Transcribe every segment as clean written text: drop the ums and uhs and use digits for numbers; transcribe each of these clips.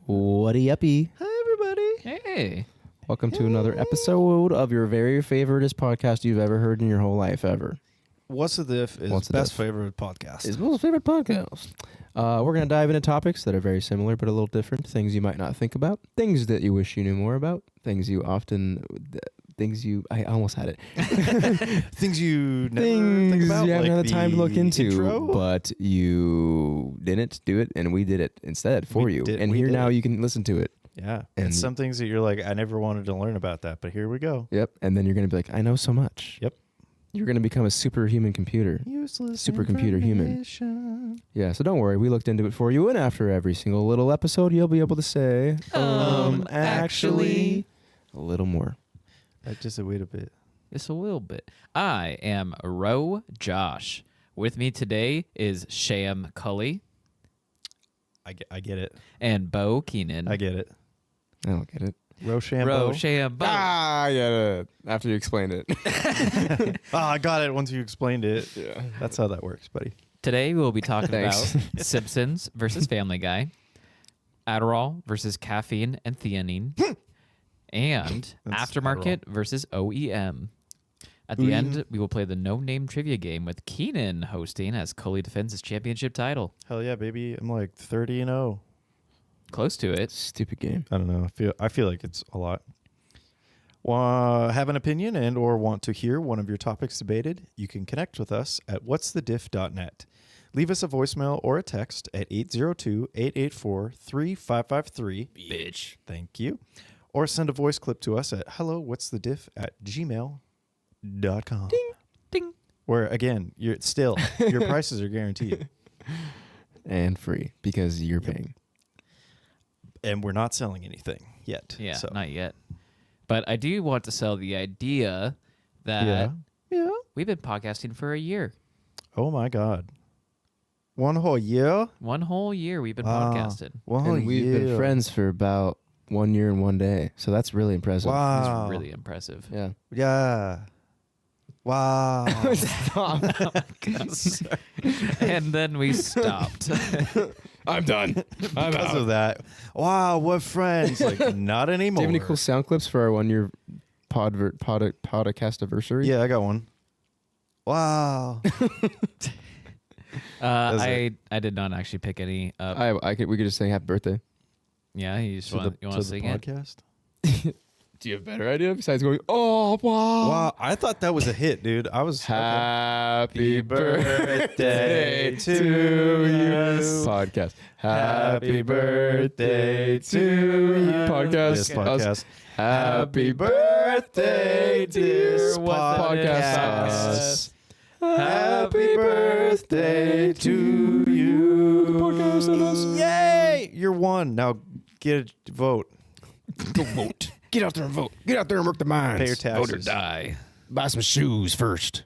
Whatty uppy? Hi, everybody. Hey. Welcome to another episode of your very favoriteest podcast you've ever heard in your whole life ever. What's the Diff is What's the best Diff? favorite podcast. It's most favorite podcast. We're going to dive into topics that are very similar but a little different. Things you might not think about. Things that you wish you knew more about. Things you often... I almost had it. Things you never Things think about. you haven't like had the time to look into, intro? but you didn't do it, and we did it instead for you. And here now you can listen to it. Yeah. And And some things that you're like, I never wanted to learn about that, but here we go. Yep. And then you're going to be like, I know so much. Yep. You're going to become a superhuman computer. Useless Supercomputer human. information. Yeah, so don't worry. We looked into it for you. And after every single little episode, you'll be able to say, actually, a little more. Just a wait a bit. Just a little bit. I am Ro Josh. With me today is Sham Cully I get it. and Bo Keenan. I get it. I don't get it. Rochambeau. Sham, Bo. I get it. After you explained it. I got it once you explained it. Yeah. That's how that works, buddy. Today we'll be talking about Thanks. Simpsons versus Family Guy, Adderall versus Caffeine and Theanine, and That's Aftermarket versus OEM. At the end, we will play the no-name trivia game with Keenan hosting as Cully defends his championship title. Hell yeah, baby. I'm like 30-0. Close to it. Stupid game. I don't know. I feel like it's a lot. Have an opinion and or want to hear one of your topics debated? You can connect with us at whatsthediff.net. Leave us a voicemail or a text at 802-884-3553. Bitch. Thank you. Or send a voice clip to us at hellowhat'sthediff@gmail.com. Ding, ding. Where, again, your prices are guaranteed. And free because you're paying. And we're not selling anything yet. Yeah, So. not yet. But I do want to sell the idea that Yeah. we've been podcasting for a year. Oh, my God. One whole year? One whole year we've been Wow. podcasting. One whole And we've year. been friends for about 1 year and 1 day. So that's really impressive. Wow. It's really impressive. Yeah. Yeah. Wow. Stop. And then we stopped. I'm done. I'm Because out. of that. Wow, we're friends. Like, not Do anymore. you have any cool sound clips for our 1 year podcast anniversary? Yeah, I got one. Wow. I did not actually pick any up. We could just sing happy birthday. Yeah, you want to sing it? podcast? Do you have a better idea besides going, oh, wow. Wow, I thought that was a hit, dude. I was Happy birthday to to you. us. Podcast. Happy birthday to you. Podcast. This podcast. Happy birthday, dear This podcast. us. Happy birthday to you. Podcast and us. Yay! You're one. Now get a vote. Go vote. Get out there and vote. Get out there and work the mines. Pay your taxes. Vote or die. Buy some shoes first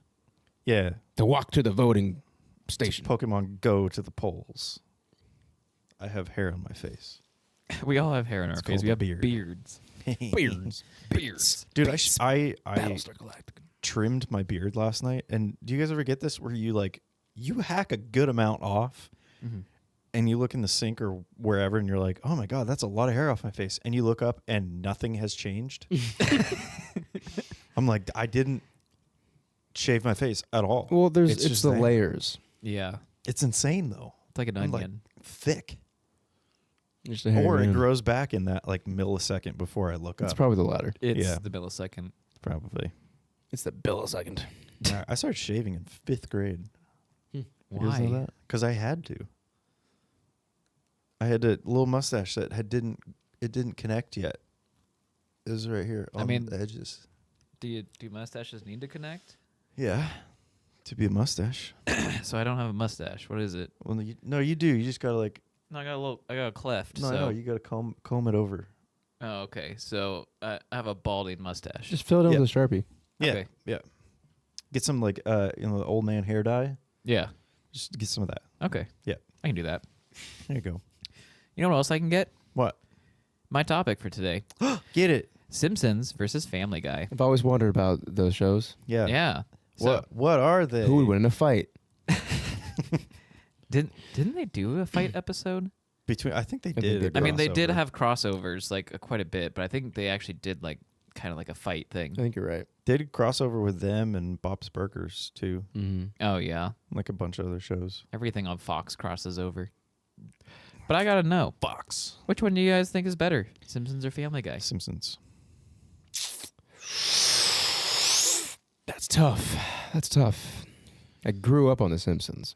Yeah. to walk to the voting station. Pokemon Go to the polls. I have hair on my face. We all have hair in our face. called We a have beard. beards. Beards. Dude, I Battlestar Galactica. trimmed my beard last night. And do you guys ever get this where you hack a good amount off and you look in the sink or wherever and you're like, oh my God, that's a lot of hair off my face. And you look up and nothing has changed. I'm like, I didn't shave my face at all. Well, it's just the there. layers. Yeah. It's insane though. It's like an I'm, onion. Thick. Just a hair Or it man. grows back in that millisecond before I look It's up. probably the latter. It's yeah. the millisecond. Probably. It's the millisecond. I started shaving in 5th grade. You guys know Why? that? Because I had to. I had a little mustache that didn't connect yet. It was right here on the edges. Do mustaches need to connect? Yeah, to be a mustache. So I don't have a mustache. What is it? Well, you do. You just gotta No, I got a cleft. No, so. no, you gotta comb it over. Oh, okay. So I have a balding mustache. Just fill it in Yeah. with a Sharpie. Yeah, Okay. yeah. Get some the old man hair dye. Yeah. Just get some of that. Okay. Yeah. I can do that. There you go. You know what else I can get? What? My topic for today: Get it? Simpsons versus Family Guy. I've always wondered about those shows. Yeah. Yeah. So What are they? Who would win in a fight? didn't they do a fight episode? I think they think did. they a did. I mean, they did crossover. have crossovers like quite a bit, but I think they actually did like kind of like a fight thing. I think you're right. They did crossover with them and Bob's Burgers too, Mm-hmm. Oh yeah, like a bunch of other shows. everything on Fox crosses over. But I gotta know, Fox. which one do you guys think is better, Simpsons or Family Guy? Simpsons. That's tough. That's tough. I grew up on The Simpsons.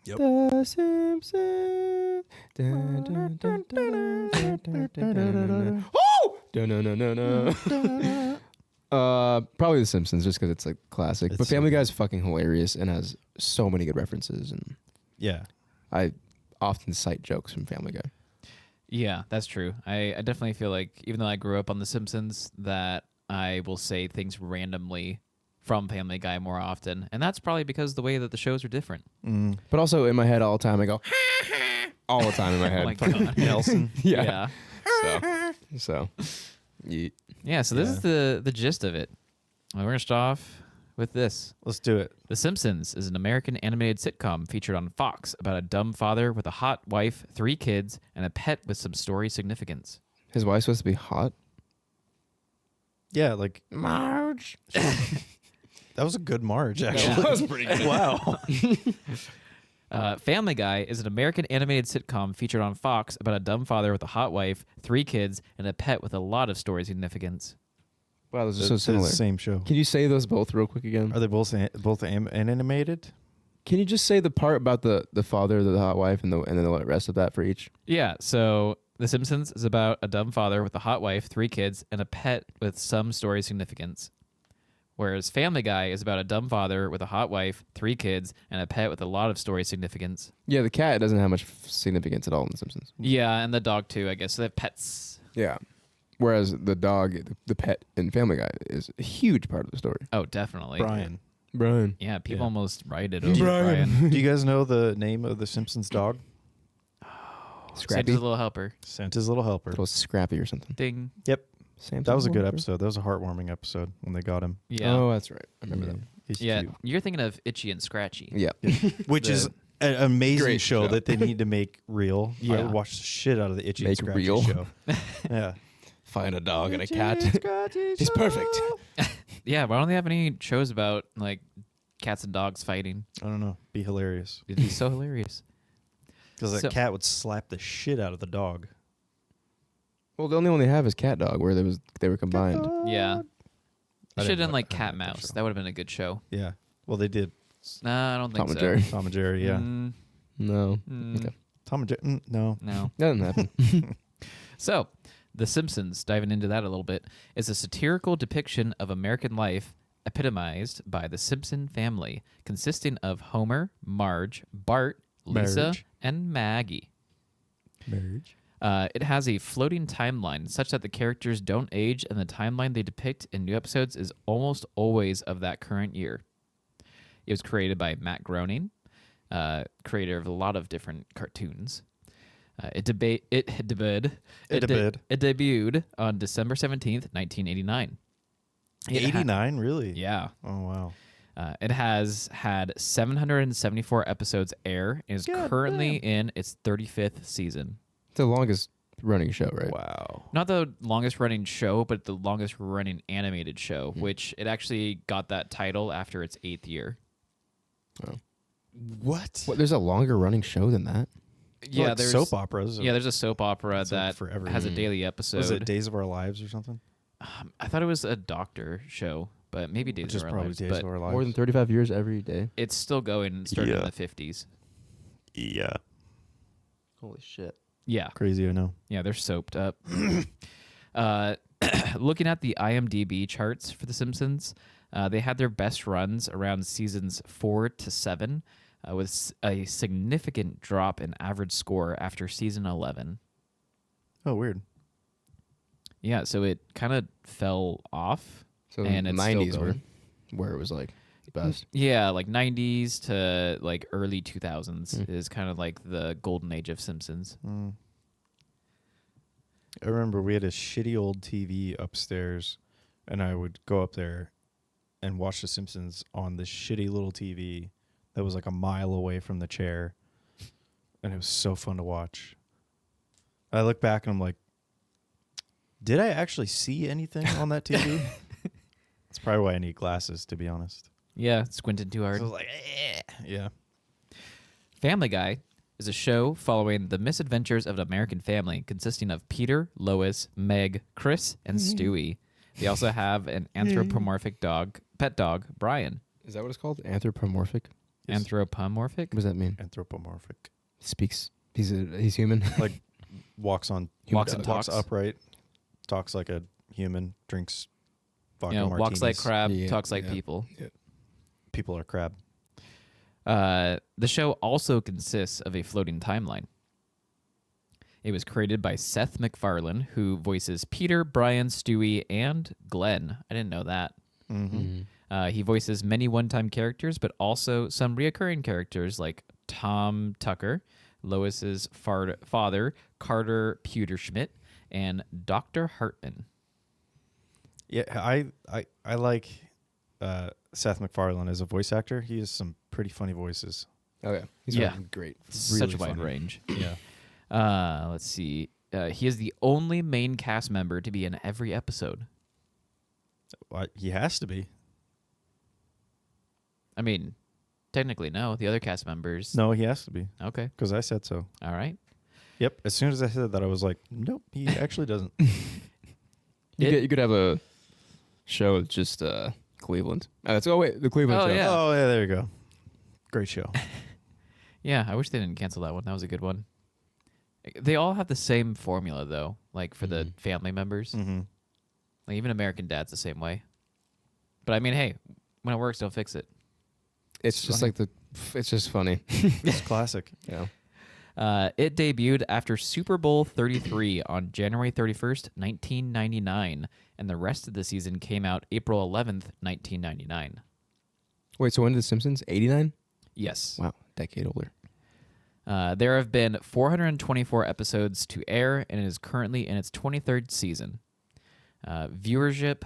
Yep. The Simpsons. Dun, dun, dun, dun, dun, dun, dun, dun, dun. Oh! Dun, dun, dun, dun, dun. Probably The Simpsons, just because it's like classic. It's But so Family good. Guy is fucking hilarious and has so many good references, and Yeah. I often cite jokes from Family Guy. Yeah, that's true. I definitely feel like even though I grew up on The Simpsons, that I will say things randomly from Family Guy more often, and that's probably because the way that the shows are different. Mm. But also in my head all the time, I go all the time in my head. Oh my god. Nelson. Yeah. So, yeet. Yeah, so this Yeah. is the gist of it. Well, we're gonna start off with this. Let's do it. The Simpsons is an American animated sitcom featured on Fox about a dumb father with a hot wife, 3 kids, and a pet with some story significance. His wife's supposed to be hot. Yeah, like Marge. that was a good Marge, actually. That was pretty good. Wow. Family Guy is an American animated sitcom featured on Fox about a dumb father with a hot wife, 3 kids, and a pet with a lot of story significance. Wow, those are They're so the similar. Same show. Can you say those both real quick again? Are they both animated? Can you just say the part about the father, the hot wife, and then the rest of that for each? Yeah, so The Simpsons is about a dumb father with a hot wife, 3 kids, and a pet with some story significance. Whereas Family Guy is about a dumb father with a hot wife, 3 kids, and a pet with a lot of story significance. Yeah, the cat doesn't have much significance at all in The Simpsons. Yeah, and the dog too, I guess. So they have pets. Yeah. Whereas the dog, the pet in Family Guy is a huge part of the story. Oh, definitely. Brian. Brian. Yeah, people Yeah. almost rioted over Brian. Brian. Do you guys know the name of the Simpsons dog? Scrappy. Santa's little helper. Santa's Little Helper. Little Scrappy or something. Ding. Yep. Santa's That was a good Little Helper? episode. That was a heartwarming episode when they got him. Yeah. Oh, that's right. I remember He's yeah. cute. You're thinking of Itchy and Scratchy. that. Yeah. Which The- is an amazing Great show show. that they need to make real. I Yeah. would watch the shit out of the Itchy and Make Scratchy real? show. Yeah. Find a dog and a Itchy cat. and Scratchy He's show. perfect. Yeah, why don't they have any shows about like cats and dogs fighting? I don't know. Be hilarious. It'd be so hilarious. Because that So- cat would slap the shit out of the dog. Well, the only one they have is Cat Dog, where they were combined. Yeah. I You didn't should have done like- like I Cat didn't like that Mouse. show. That would have been a good show. Yeah. Well, they did. Nah, I don't think Tom and so. Jerry. Tom and Jerry, yeah. No, Okay. Tom and Jerry, no. No. that doesn't happen. So, The Simpsons, diving into that a little bit, is a satirical depiction of American life epitomized by the Simpson family, consisting of Homer, Marge, Bart, Lisa, Marge. and Maggie. Marriage. It has a floating timeline such that the characters don't age, and the timeline they depict in new episodes is almost always of that current year. It was created by Matt Groening, creator of a lot of different cartoons. It debuted on December 17th, 1989. It ha- 89, really? yeah. Oh, wow. It has had 774 episodes air and is God currently in its 35th season. It's the longest running show, right? Wow. Not the longest running show, but the longest running animated show, which it actually got that title after its 8th year. What? What? There's a longer running show than that. Yeah, Like there's soap operas. Yeah, there's a soap opera It's like that forever. has a daily episode. Was it Days of Our Lives or something? I thought it was a doctor show, but maybe Days Which of is Our probably Lives. Days But of Our Lives. More than 35 years every day. it's still going. It started in Yeah. the 50s. Yeah. Holy shit. Yeah, Crazy, I know. yeah, they're soaped up. Looking at the IMDb charts for The Simpsons, they had their best runs around seasons 4 to 7, with a significant drop in average score after season 11. Oh, weird. Yeah, so it kind of fell off. So And the it's still 90s were going. where it was like the best. Yeah, like 90s to like early 2000s is kind of like the golden age of Simpsons. Mm. I remember we had a shitty old TV upstairs, and I would go up there and watch The Simpsons on this shitty little TV that was like a mile away from the chair, and it was so fun to watch. I look back and I'm like, did I actually see anything on that TV? That's probably why I need glasses, to be honest. Yeah, squinted too hard. So I was like, yeah. Family Guy is a show following the misadventures of an American family consisting of Peter, Lois, Meg, Chris, and Stewie. They also have an anthropomorphic pet dog, Brian. Is that what it's called? Anthropomorphic? Yes. Anthropomorphic? What does that mean? Anthropomorphic. Speaks. He's human. Like walks Walks and walks talks. upright, talks like a human, drinks vodka You know, martinis. walks like crab, Yeah, talks like yeah. people. People are crab. The show also consists of a floating timeline. It was created by Seth MacFarlane, who voices Peter, Brian, Stewie, and Glenn. I didn't know that. Mm-hmm. He voices many one-time characters, but also some reoccurring characters like Tom Tucker, Lois's father, Carter Pewterschmidt, and Dr. Hartman. Yeah, I like Seth MacFarlane as a voice actor. He has some pretty funny voices. Oh, yeah. He's Yeah. fucking great. Such Really a wide funny. range. Yeah. Let's see. He is the only main cast member to be in every episode. He has to be. I mean, technically, no. The other cast members. No, he has to be Okay. because I said so. All right. Yep. As soon as I said that, I was like, nope, he actually doesn't. You could have a show with just Cleveland. The Cleveland Oh, show. yeah. Oh, yeah, there you go. Great show. Yeah, I wish they didn't cancel that one. That was a good one. They all have the same formula, though, like for the family members. Mm-hmm. Like even American Dad's the same way. But I mean, hey, when it works, don't fix it. It's just like it's just funny. It's classic. Yeah. It debuted after Super Bowl 33 on January 31st, 1999, and the rest of the season came out April 11th, 1999. Wait, so when did The Simpsons? 89? Yes. Wow, decade older. There have been 424 episodes to air, and it is currently in its 23rd season. Viewership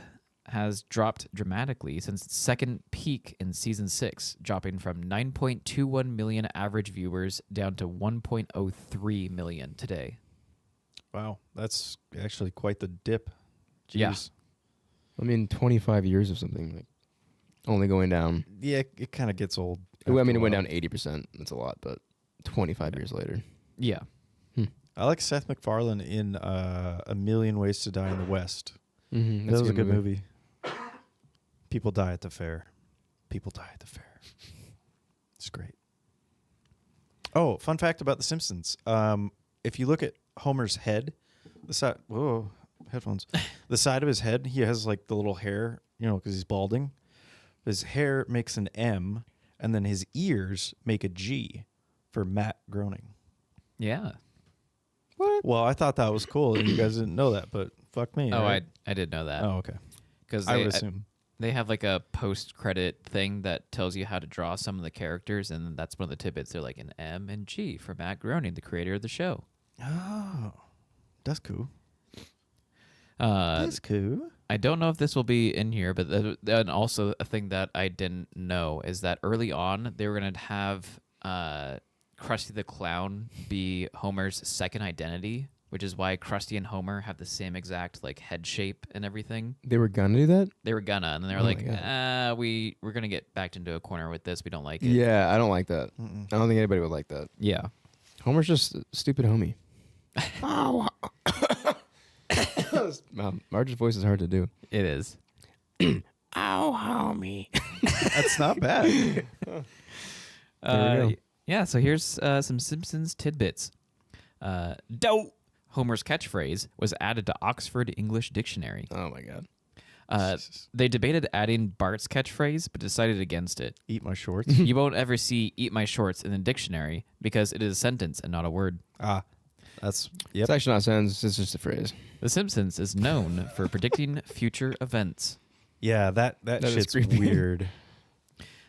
has dropped dramatically since its second peak in season 6, dropping from 9.21 million average viewers down to 1.03 million today. Wow. That's actually quite the dip. Jeez. Yeah. I mean, 25 years of something, like, only going down. Yeah, it kind of gets old. Well, I mean, after it a went while. down 80%. That's a lot, but 25 years later. Yeah. I like Seth MacFarlane in A Million Ways to Die in the West. Mm-hmm. That was a good movie. People die at the fair. People die at the fair. It's great. Oh, fun fact about The Simpsons. If you look at Homer's head, the side, whoa, headphones. The side of his head, he has like the little hair, because he's balding. His hair makes an M, and then his ears make a G for Matt Groening. Yeah. What? Well, I thought that was cool, and you guys didn't know that, but fuck me. Oh, right? I did know that. Oh, okay. Because I would assume. they have like a post-credit thing that tells you how to draw some of the characters, and that's one of the tidbits. They're like an M and G for Matt Groening, the creator of the show. Oh, that's cool. Uh, That's cool. I don't know if this will be in here, but then also a thing that I didn't know is that early on they were going to have Krusty the Clown be Homer's second identity, which is why Krusty and Homer have the same exact like head shape and everything. They were gonna do that? They were gonna, and then they were Oh my like, God. we're gonna get backed into a corner with this. We don't like it. Yeah, I don't like that. Mm-mm. I don't think anybody would like that. Yeah. Homer's just a stupid homie. Oh. Wow, Marge's voice is hard to do. It is. Oh, homie. That's not bad. There we go. Yeah, so here's some Simpsons tidbits. Dope. Homer's catchphrase was added to Oxford English Dictionary. Oh my God. They debated adding Bart's catchphrase, but decided against it. Eat my shorts. You won't ever see "eat my shorts" in the dictionary because it is a sentence and not a word. That's It's actually not a sentence. It's just a phrase. The Simpsons is known for predicting future events. Yeah, that is shit's creepy. weird.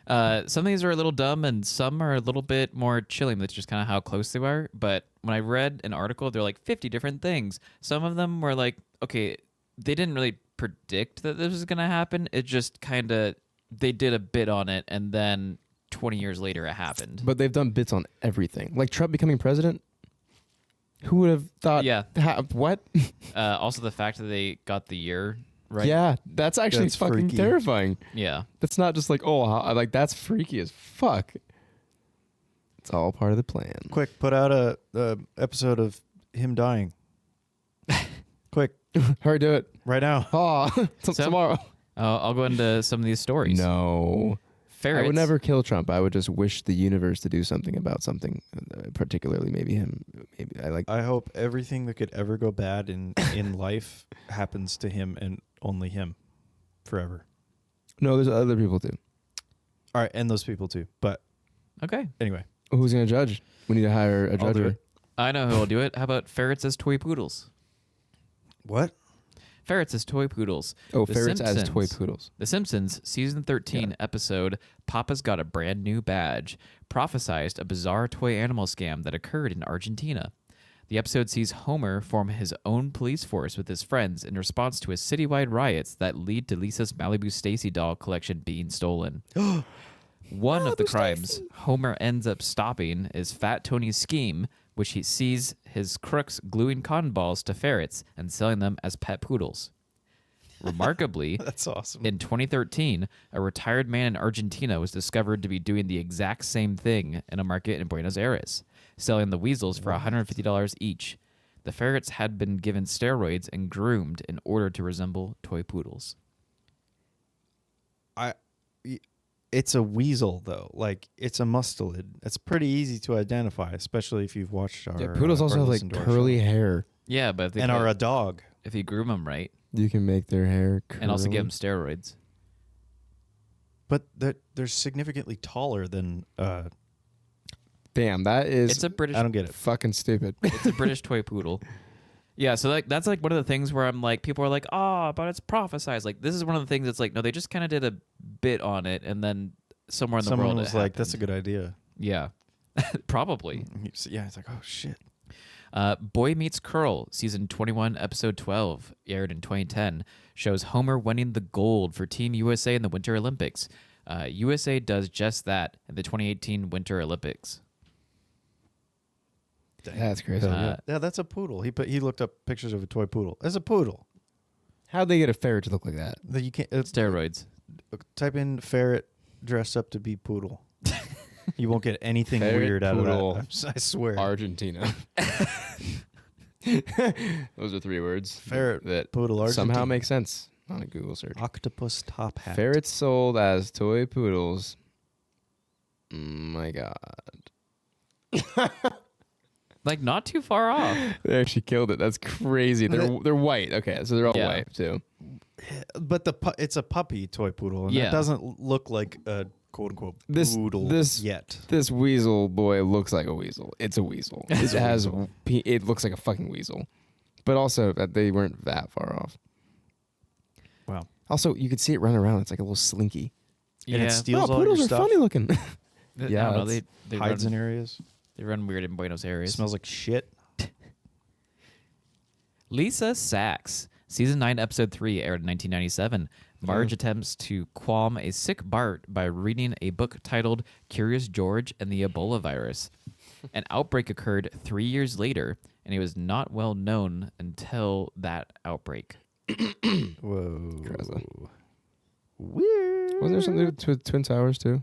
Some of these are a little dumb and some are a little bit more chilling. That's just kind of how close they are. But when I read an article, they're like 50 different things. Some of them were like, okay, they didn't really predict that this was going to happen. It just kind of, they did a bit on it and then 20 years later it happened. But they've done bits on everything. Like Trump becoming president. Who would have thought? Yeah. What? Also, the fact that they got the year right. Yeah, that's actually That's fucking freaky. terrifying. Yeah. That's not just like, oh, like that's freaky as fuck. It's all part of the plan. Quick, put out a episode of him dying. Quick, Hurry, do it. right now. Oh, tomorrow. I'll go into some of these stories. No. Ferrets. I would never kill Trump. I would just wish the universe to do something about something, particularly maybe him. Maybe I hope everything that could ever go bad in life happens to him and only him forever. No, there's other people too. All right, and those people too. But Okay. anyway, Who's gonna judge? We need to hire a I'll do judger. it. I know who will do it. How about ferrets as toy poodles? what? Ferrets as toy poodles. Oh, The ferrets as toy Simpsons. poodles. The Simpsons, season 13, episode Papa's Got a Brand New Badge, prophesized a bizarre toy animal scam that occurred in Argentina. The episode sees Homer form his own police force with his friends in response to a citywide riots that lead to Lisa's Malibu Stacy doll collection being stolen. One of the crimes Homer ends up stopping is Fat Tony's scheme, which he sees his crooks gluing cotton balls to ferrets and selling them as pet poodles. Remarkably, That's awesome. in 2013, a retired man in Argentina was discovered to be doing the exact same thing in a market in Buenos Aires, selling the weasels for $150 each. The ferrets had been given steroids and groomed in order to resemble toy poodles. It's a weasel though. Like it's a mustelid. It's pretty easy to identify, especially if you've watched our. Yeah, poodles also or have listened like to our curly show. hair. Yeah, but and are a dog. if you groom them right You can make their hair curly. and also give them steroids. But they're significantly taller than. Damn, that is It's a British I don't get it. fucking stupid. It's a British toy poodle. Yeah, so that's like one of the things where I'm like, people are like, oh, but it's prophesized. Like, this is one of the things that's like, no, they just kind of did a bit on it, and then somewhere in the Someone world was it like, "That's a happened. good idea." Yeah, probably. Yeah, it's like, oh shit. Boy Meets Curl, season 21, episode 12, aired in 2010, shows Homer winning the gold for Team USA in the Winter Olympics. USA does just that in the 2018 Winter Olympics. That's crazy. Yeah, that's a poodle. He looked up pictures of a toy poodle. As a poodle, How'd they get a ferret to look like that? that you can't Steroids. type in ferret dressed up to be poodle. You won't get anything Ferret weird out poodle. of that. I swear. Argentina. Those are 3 words. Ferret that poodle Argentina. somehow make sense on a Google search. Octopus top hat. Ferrets sold as toy poodles. My God. Like, not too far off. They actually killed it. That's crazy. They're white. Okay, so they're all Yeah. white too. But it's a puppy toy poodle, and Yeah. it doesn't look like a quote unquote This- poodle this- yet. This weasel boy looks like a weasel. It's a weasel. It's a weasel. It looks like a fucking weasel. But also that they weren't that far off. Wow. Also, you could see it run around. It's like a little slinky. And it Yeah. steals Oh, all your poodles are stuff. funny looking. I Yeah, don't know. it's- They Hides run, in areas. they run weird in Buenos Aires. Smells like shit. Lisa Sachs, season 9, episode 3, aired in 1997. Marge attempts to calm a sick Bart by reading a book titled Curious George and the Ebola Virus. An outbreak occurred 3 years later, and it was not well known until that outbreak. Whoa. Crazy. Weird. Wasn't there something with Twin Towers too?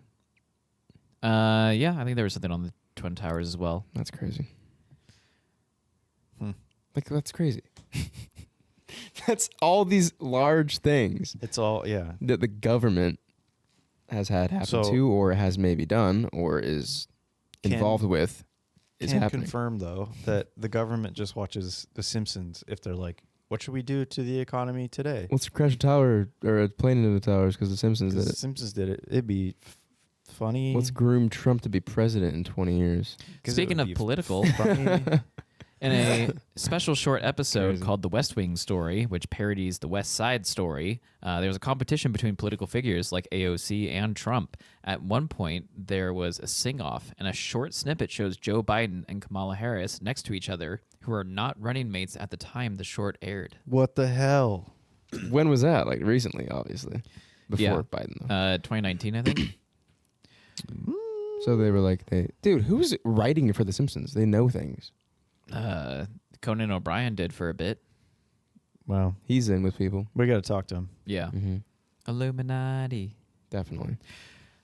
Yeah, I think there was something on the Twin Towers as well. That's crazy. Hmm. Like that's crazy. That's all these large things It's all that the government has had happen So- to, or has maybe done, or is involved with, is Can happening. confirm though that the government just watches The Simpsons if they're like, what should we do to the economy today? Let's crash a tower or a plane into the towers because the Simpsons did The it. Simpsons did it. It'd be funny. Let's groom Trump to be president in 20 years. 'Cause it Speaking would of be political, funny. in a special short episode Crazy. called The West Wing Story, which parodies the West Side Story, there was a competition between political figures like AOC and Trump. At one point, there was a sing-off, and a short snippet shows Joe Biden and Kamala Harris next to each other, who are not running mates at the time the short aired. What the hell? When was that? Like recently, obviously. Before Yeah. Biden, though. 2019, I think. So they were like, dude, who's writing for The Simpsons? They know things. Conan O'Brien did for a bit. Well, He's in with people. we got to talk to him. Yeah. Mm-hmm. Illuminati. Definitely.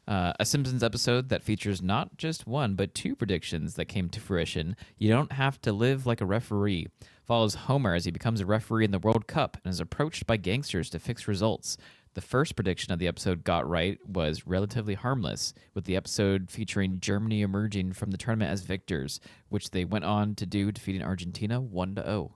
A Simpsons episode that features not just one, but two predictions that came to fruition. You don't have to live like a referee. Follows Homer as he becomes a referee in the World Cup and is approached by gangsters to fix results. The first prediction of the episode got right was relatively harmless, with the episode featuring Germany emerging from the tournament as victors, which they went on to do, defeating Argentina 1-0.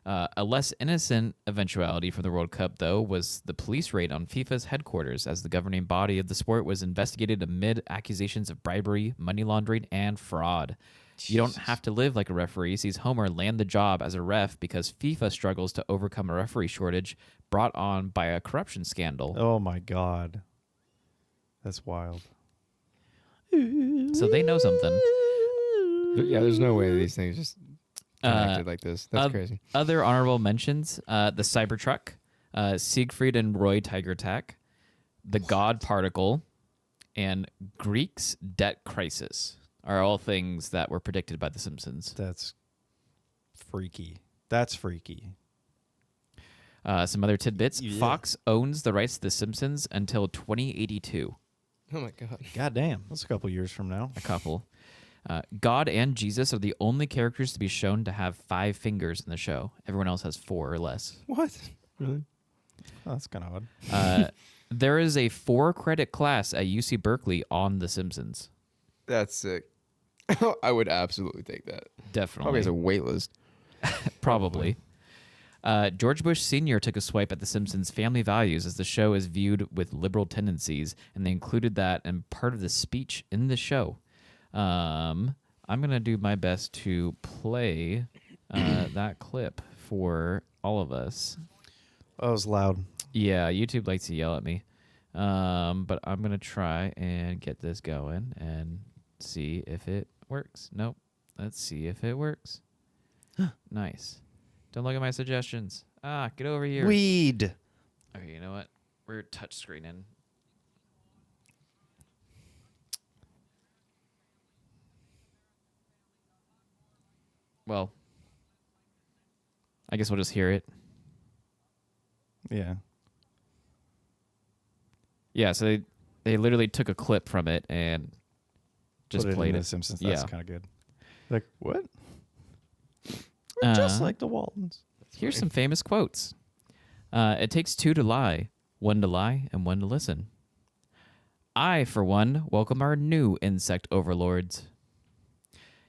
A less innocent eventuality for the World Cup, though, was the police raid on FIFA's headquarters as the governing body of the sport was investigated amid accusations of bribery, money laundering, and fraud. You don't have to live like a referee sees Homer land the job as a ref because FIFA struggles to overcome a referee shortage brought on by a corruption scandal. Oh, my God. That's wild. So they know something. Yeah, there's no way these things just connected like this. That's crazy. Other honorable mentions, the Cybertruck, Siegfried and Roy Tiger Attack, the God Particle, and Greek's Debt Crisis are all things that were predicted by The Simpsons. That's freaky. That's freaky. Some other tidbits. Yeah. Fox owns the rights to The Simpsons until 2082. Oh my god. God damn. That's a couple years from now. A couple. God and Jesus are the only characters to be shown to have 5 fingers in the show. Everyone else has 4 or less. What? Really? Oh, that's kind of odd. There is a 4-credit class at UC Berkeley on The Simpsons. That's sick. I would absolutely take that. Definitely. Probably as a wait list. Probably. George Bush Sr. took a swipe at The Simpsons' family values as the show is viewed with liberal tendencies, and they included that in part of the speech in the show. I'm going to do my best to play that clip for all of us. That was loud. Yeah, YouTube likes to yell at me. But I'm going to try and get this going and see if it works. Nope. Let's see if it works. Nice. Don't look at my suggestions. Get over here. Weed. Okay, you know what? We're touch screening. Well, I guess we'll just hear it. Yeah. Yeah, so they literally took a clip from it and just Put it played into it. The Simpsons. That's Yeah. kind of good. Like, what? We're just Uh, like the Waltons. Here's some famous quotes. It takes 2 to lie, 1 to lie, and 1 to listen. I, for one, welcome our new insect overlords.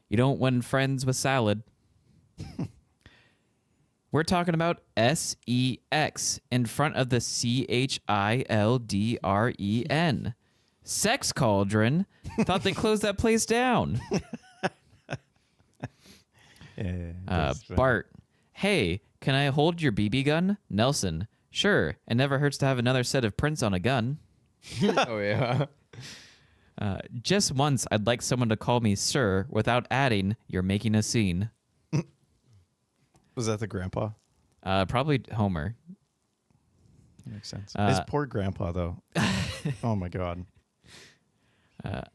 You don't win friends with salad. We're talking about SEX in front of the CHILDREN. Sex Cauldron. Thought they closed that place down. Yeah. Bart. Hey, can I hold your BB gun? Nelson. Sure. It never hurts to have another set of prints on a gun. Oh yeah. Just once, I'd like someone to call me sir without adding, you're making a scene. Was that the grandpa? Probably Homer. Makes sense. His poor grandpa, though. Oh, my God.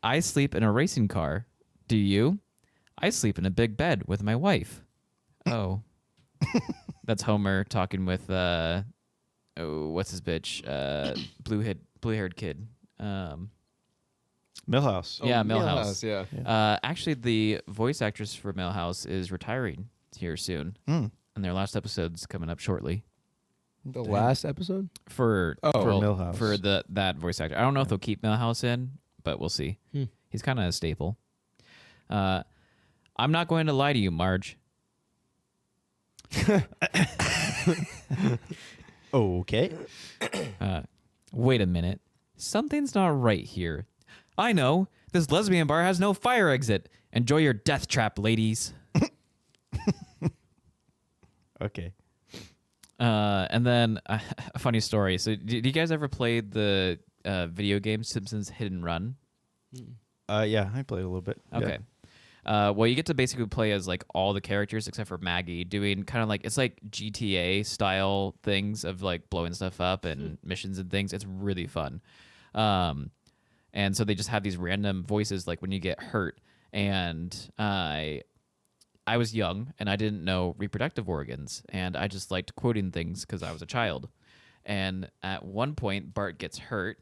I sleep in a racing car. Do you? I sleep in a big bed with my wife. Oh. That's Homer talking with, what's his bitch? Blue-haired kid. Millhouse. Yeah, Milhouse. Yeah. Actually, the voice actress for Milhouse is retiring here soon. Mm. And their last episode's coming up shortly. The last episode? For Milhouse. For that voice actor. I don't know if they'll keep Milhouse in, but we'll see. He's kind of a staple. I'm not going to lie to you, Marge. Okay. Wait a minute. Something's not right here. I know. This lesbian bar has no fire exit. Enjoy your death trap, ladies. Okay. And then a funny story. So, did you guys ever play the video game Simpsons Hit and Run? Yeah, I played a little bit. Okay. Well, you get to basically play as like all the characters except for Maggie, doing kind of like it's like GTA style things of like blowing stuff up and missions and things. It's really fun. And so they just have these random voices like when you get hurt. And I was young and I didn't know reproductive organs, and I just liked quoting things because I was a child. And at one point, Bart gets hurt,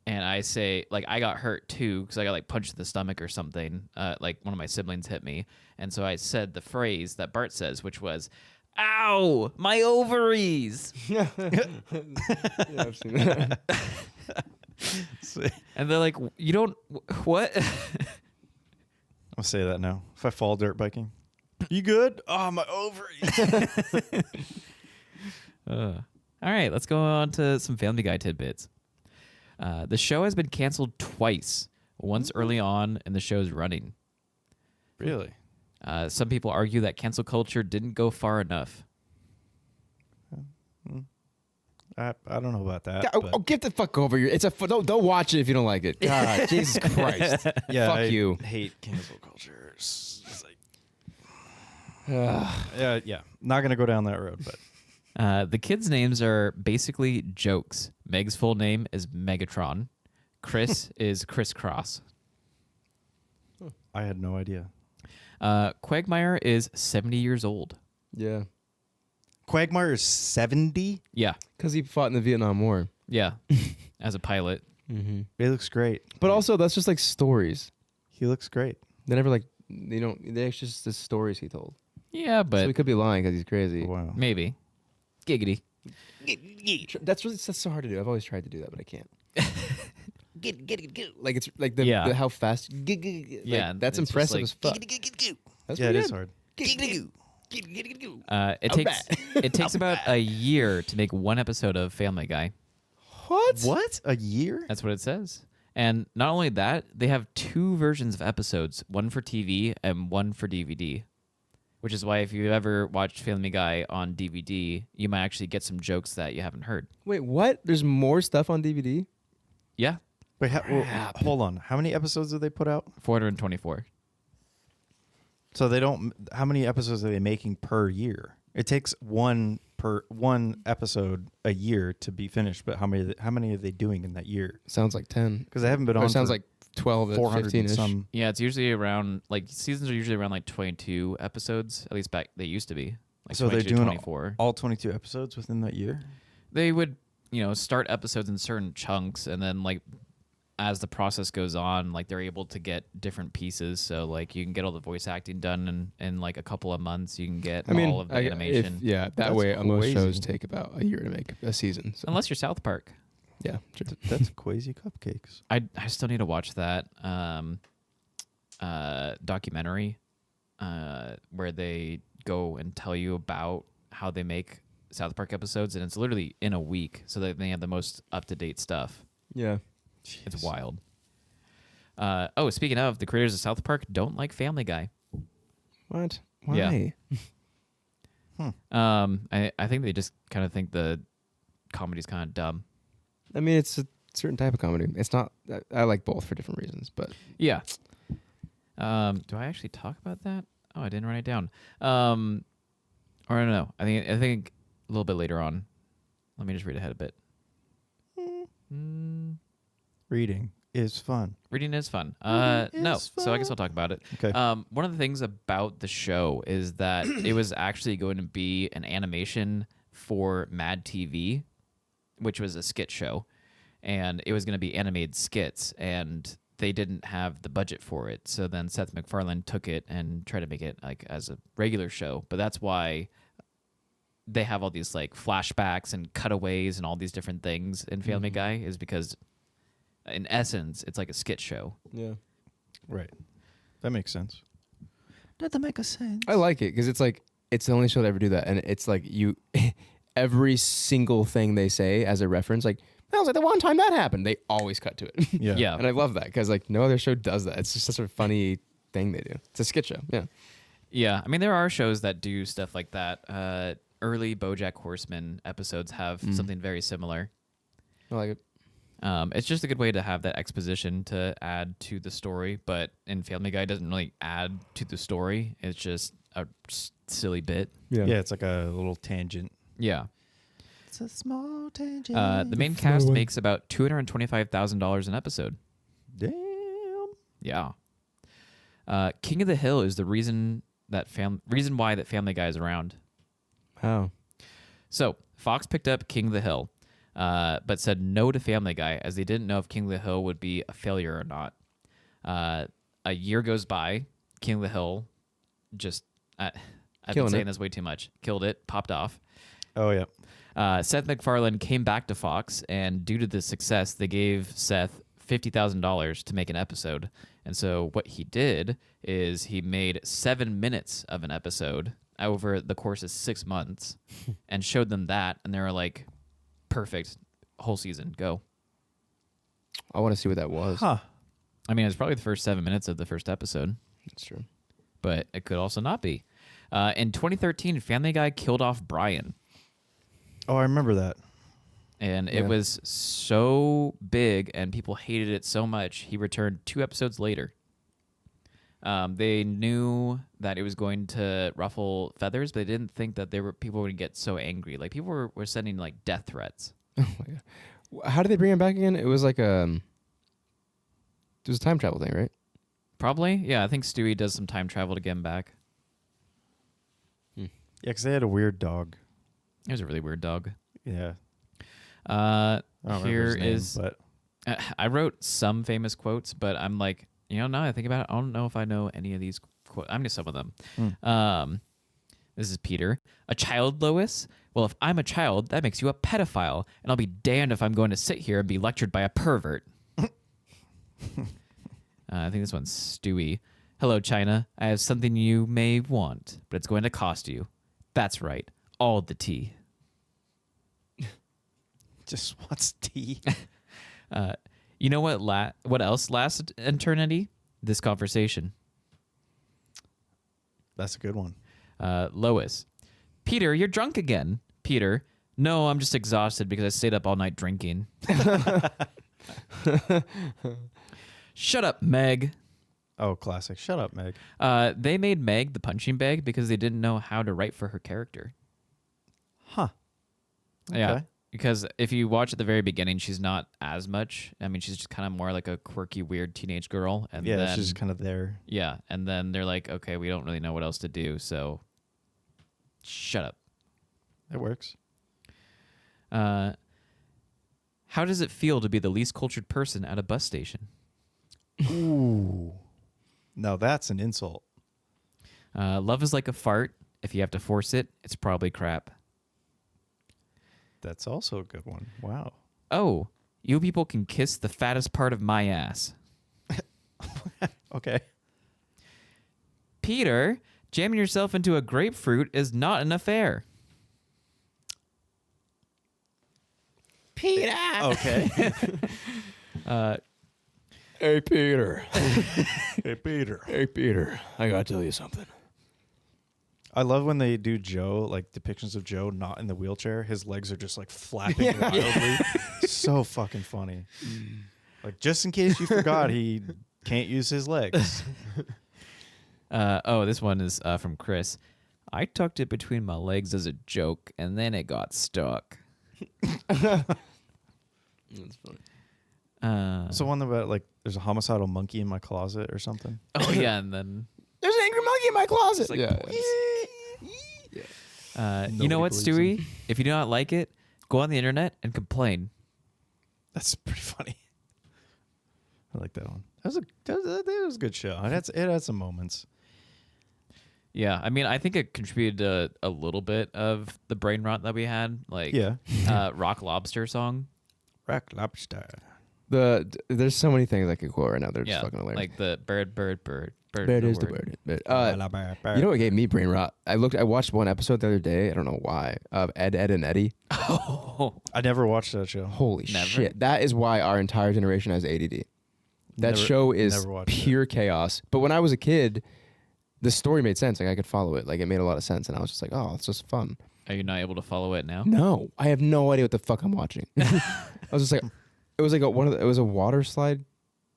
and I say, like, I got hurt too because I got like punched in the stomach or something. Like one of my siblings hit me, and so I said the phrase that Bart says, which was, "Ow, my ovaries!" Yeah, I've seen that. And they're like, "You don't what?" I'll say that now. If I fall dirt biking, you good? Oh, my ovaries. All right, let's go on to some Family Guy tidbits. The show has been canceled twice, once early on in the show's running. Really? Some people argue that cancel culture didn't go far enough. I don't know about that. Get the fuck over here. It's don't watch it if you don't like it. God, Jesus Christ. Yeah, fuck I you. hate cancel culture. It's like, yeah, not gonna go down that road, but The kids' names are basically jokes. Meg's full name is Megatron. Chris is Crisscross. I had no idea. Quagmire is 70 years old. Yeah, Quagmire is 70. Yeah, because he fought in the Vietnam War. yeah, as a pilot. Mm-hmm. He looks great. But also, that's just like stories. He looks great. They never like they're just the stories he told. Yeah, So but he could be lying because he's crazy. Wow. maybe. Giggity. That's so hard to do. I've always tried to do that, but I can't. Like it's like Yeah. how fast. Yeah, that's it's just impressive like- as fuck. That's Yeah, it pretty is good. hard. It takes about a year to make one episode of Family Guy. What? What? A year? That's what it says. And not only that, they have 2 versions of episodes, one for TV and one for DVD. Which is why if you ever watched Family Guy on DVD, you might actually get some jokes that you haven't heard. Wait, what? There's more stuff on DVD? Yeah, Wait, hold on. How many episodes did they put out? 424. So they don't. How many episodes are they making per year? It takes one episode a year to be finished. But how many are they doing in that year? Sounds like 10. Because they haven't been Or on. it sounds for like 12 to 400 15 and ish. some. Yeah, it's usually around, like, seasons are usually around like 22 episodes. At least back they used to be. Like So they're 22 to doing 24. all 22 episodes within that year. They would, start episodes in certain chunks, and then like as the process goes on, like they're able to get different pieces. So like you can get all the voice acting done in like a couple of months. You can get all of the animation. that That's way most crazy. shows take about a year to make a season. So. Unless you're South Park. Yeah, true. That's crazy cupcakes. I still need to watch that documentary where they go and tell you about how they make South Park episodes, and it's literally in a week, so that they have the most up-to-date stuff. Yeah. It's wild. Speaking of, the creators of South Park don't like Family Guy. What? Yeah. Why? I think they just kind of think the comedy's kind of dumb. I mean, it's a certain type of comedy. It's not. I like both for different reasons, but Yeah. Do I actually talk about that? Oh, I didn't write it down. Or I don't know. I think a little bit later on. Let me just read ahead a bit. Reading is fun. Reading is fun. Reading No, is so I guess I'll talk about it. Okay. One of the things about the show is that it was actually going to be an animation for Mad TV, which was a skit show, and it was going to be animated skits, and they didn't have the budget for it. So then Seth MacFarlane took it and tried to make it like as a regular show. But that's why they have all these like flashbacks and cutaways and all these different things in Family Guy, is because in essence it's like a skit show. yeah, Right. That makes sense. Does that make a sense? I like it because it's like it's the only show to ever do that, and it's like you, every single thing they say as a reference, like that was like the one time that happened. They always cut to it. Yeah. Yeah. And I love that because like no other show does that. It's just such a funny thing they do. It's a skit show. Yeah. Yeah, I mean there are shows that do stuff like that. Early BoJack Horseman episodes have something very similar. I like it. It's just a good way to have that exposition to add to the story, but in Family Guy it doesn't really add to the story. It's just a silly bit. Yeah. Yeah, it's like a little tangent. Yeah. It's a small tangent. The main cast makes about $225,000 an episode. Damn. Yeah. King of the Hill is the reason reason why that Family Guy is around. How? So Fox picked up King of the Hill, but said no to Family Guy as they didn't know if King of the Hill would be a failure or not. A year goes by, King of the Hill just I've been Killing saying it. this way too much. Killed it, popped off. Oh yeah. Seth MacFarlane came back to Fox, and due to the success, they gave Seth $50,000 to make an episode. And so what he did is he made 7 minutes of an episode over the course of 6 months and showed them that, and they were like, perfect, whole season, go. I want to see what that was. Huh. I mean, it's probably the first 7 minutes of the first episode, That's true. but it could also not be. In 2013, Family Guy killed off Brian. Oh, I remember that. And Yeah. it was so big and people hated it so much, he returned 2 episodes later. They knew that it was going to ruffle feathers, but they didn't think that people would get so angry. Like, people were sending, like, death threats. Oh my god. How did they bring him back again? It was like it was a time travel thing, right? Probably. Yeah, I think Stewie does some time travel to get him back. Yeah, because they had a weird dog. It was a really weird dog. Yeah. I don't remember Here his name, is... but I wrote some famous quotes, but I'm like, now that I think about it, I don't know if I know any of these quotes. I'm just some of them. This is Peter. A child, Lois? Well, if I'm a child, that makes you a pedophile, and I'll be damned if I'm going to sit here and be lectured by a pervert. I think this one's Stewie. Hello, China. I have something you may want, but it's going to cost you. That's right. All the tea. just wants tea. You know what else lasts eternity? This conversation. That's a good one. Lois. Peter, you're drunk again. Peter. No, I'm just exhausted because I stayed up all night drinking. Shut up, Meg. Oh, classic. Shut up, Meg. They made Meg the punching bag because they didn't know how to write for her character. Huh. Yeah. Okay. Because if you watch at the very beginning, she's not as much. I mean, she's just kind of more like a quirky, weird teenage girl. And Yeah, then, she's kind of there. yeah. And then they're like, okay, we don't really know what else to do. So shut up. It works. How does it feel to be the least cultured person at a bus station? Ooh. Now that's an insult. Love is like a fart. If you have to force it, it's probably crap. That's also a good one. Wow. Oh, you people can kiss the fattest part of my ass. Okay. Peter, jamming yourself into a grapefruit is not an affair. Peter. Okay. Hey, Peter. Hey, Peter. Hey, Peter. I gotta tell you something. I love when they do Joe, like depictions of Joe not in the wheelchair. His legs are just like flapping wildly. So fucking funny. Like, just in case you forgot, he can't use his legs. This one is from Chris. I tucked it between my legs as a joke, and then it got stuck. That's funny. So one about like there's a homicidal monkey in my closet or something. Oh, yeah, and then... There's an angry monkey in my closet. like, Yeah. you know what, Nobody believes Stewie? If you do not like it, go on the internet and complain. That's pretty funny. I like that one. That was a good show. It had some moments. Yeah, I mean, I think it contributed a little bit of the brain rot that we had. Like, Yeah. Rock Lobster song. Rock lobster. There's so many things I could quote right now. They're Yeah, just fucking hilarious. like the bird. Bird is the word. You know what gave me brain rot? I watched one episode the other day. I don't know why. Of Ed, and Eddie. Oh, I never watched that show. Holy Never? shit! That is why our entire generation has ADD. That Never- show is never watched it. pure chaos. But when I was a kid, the story made sense. Like I could follow it. Like it made a lot of sense, and I was just like, oh, it's just fun. are you not able to follow it now? No, I have no idea what the fuck I'm watching. I was just like, it was like it was a water slide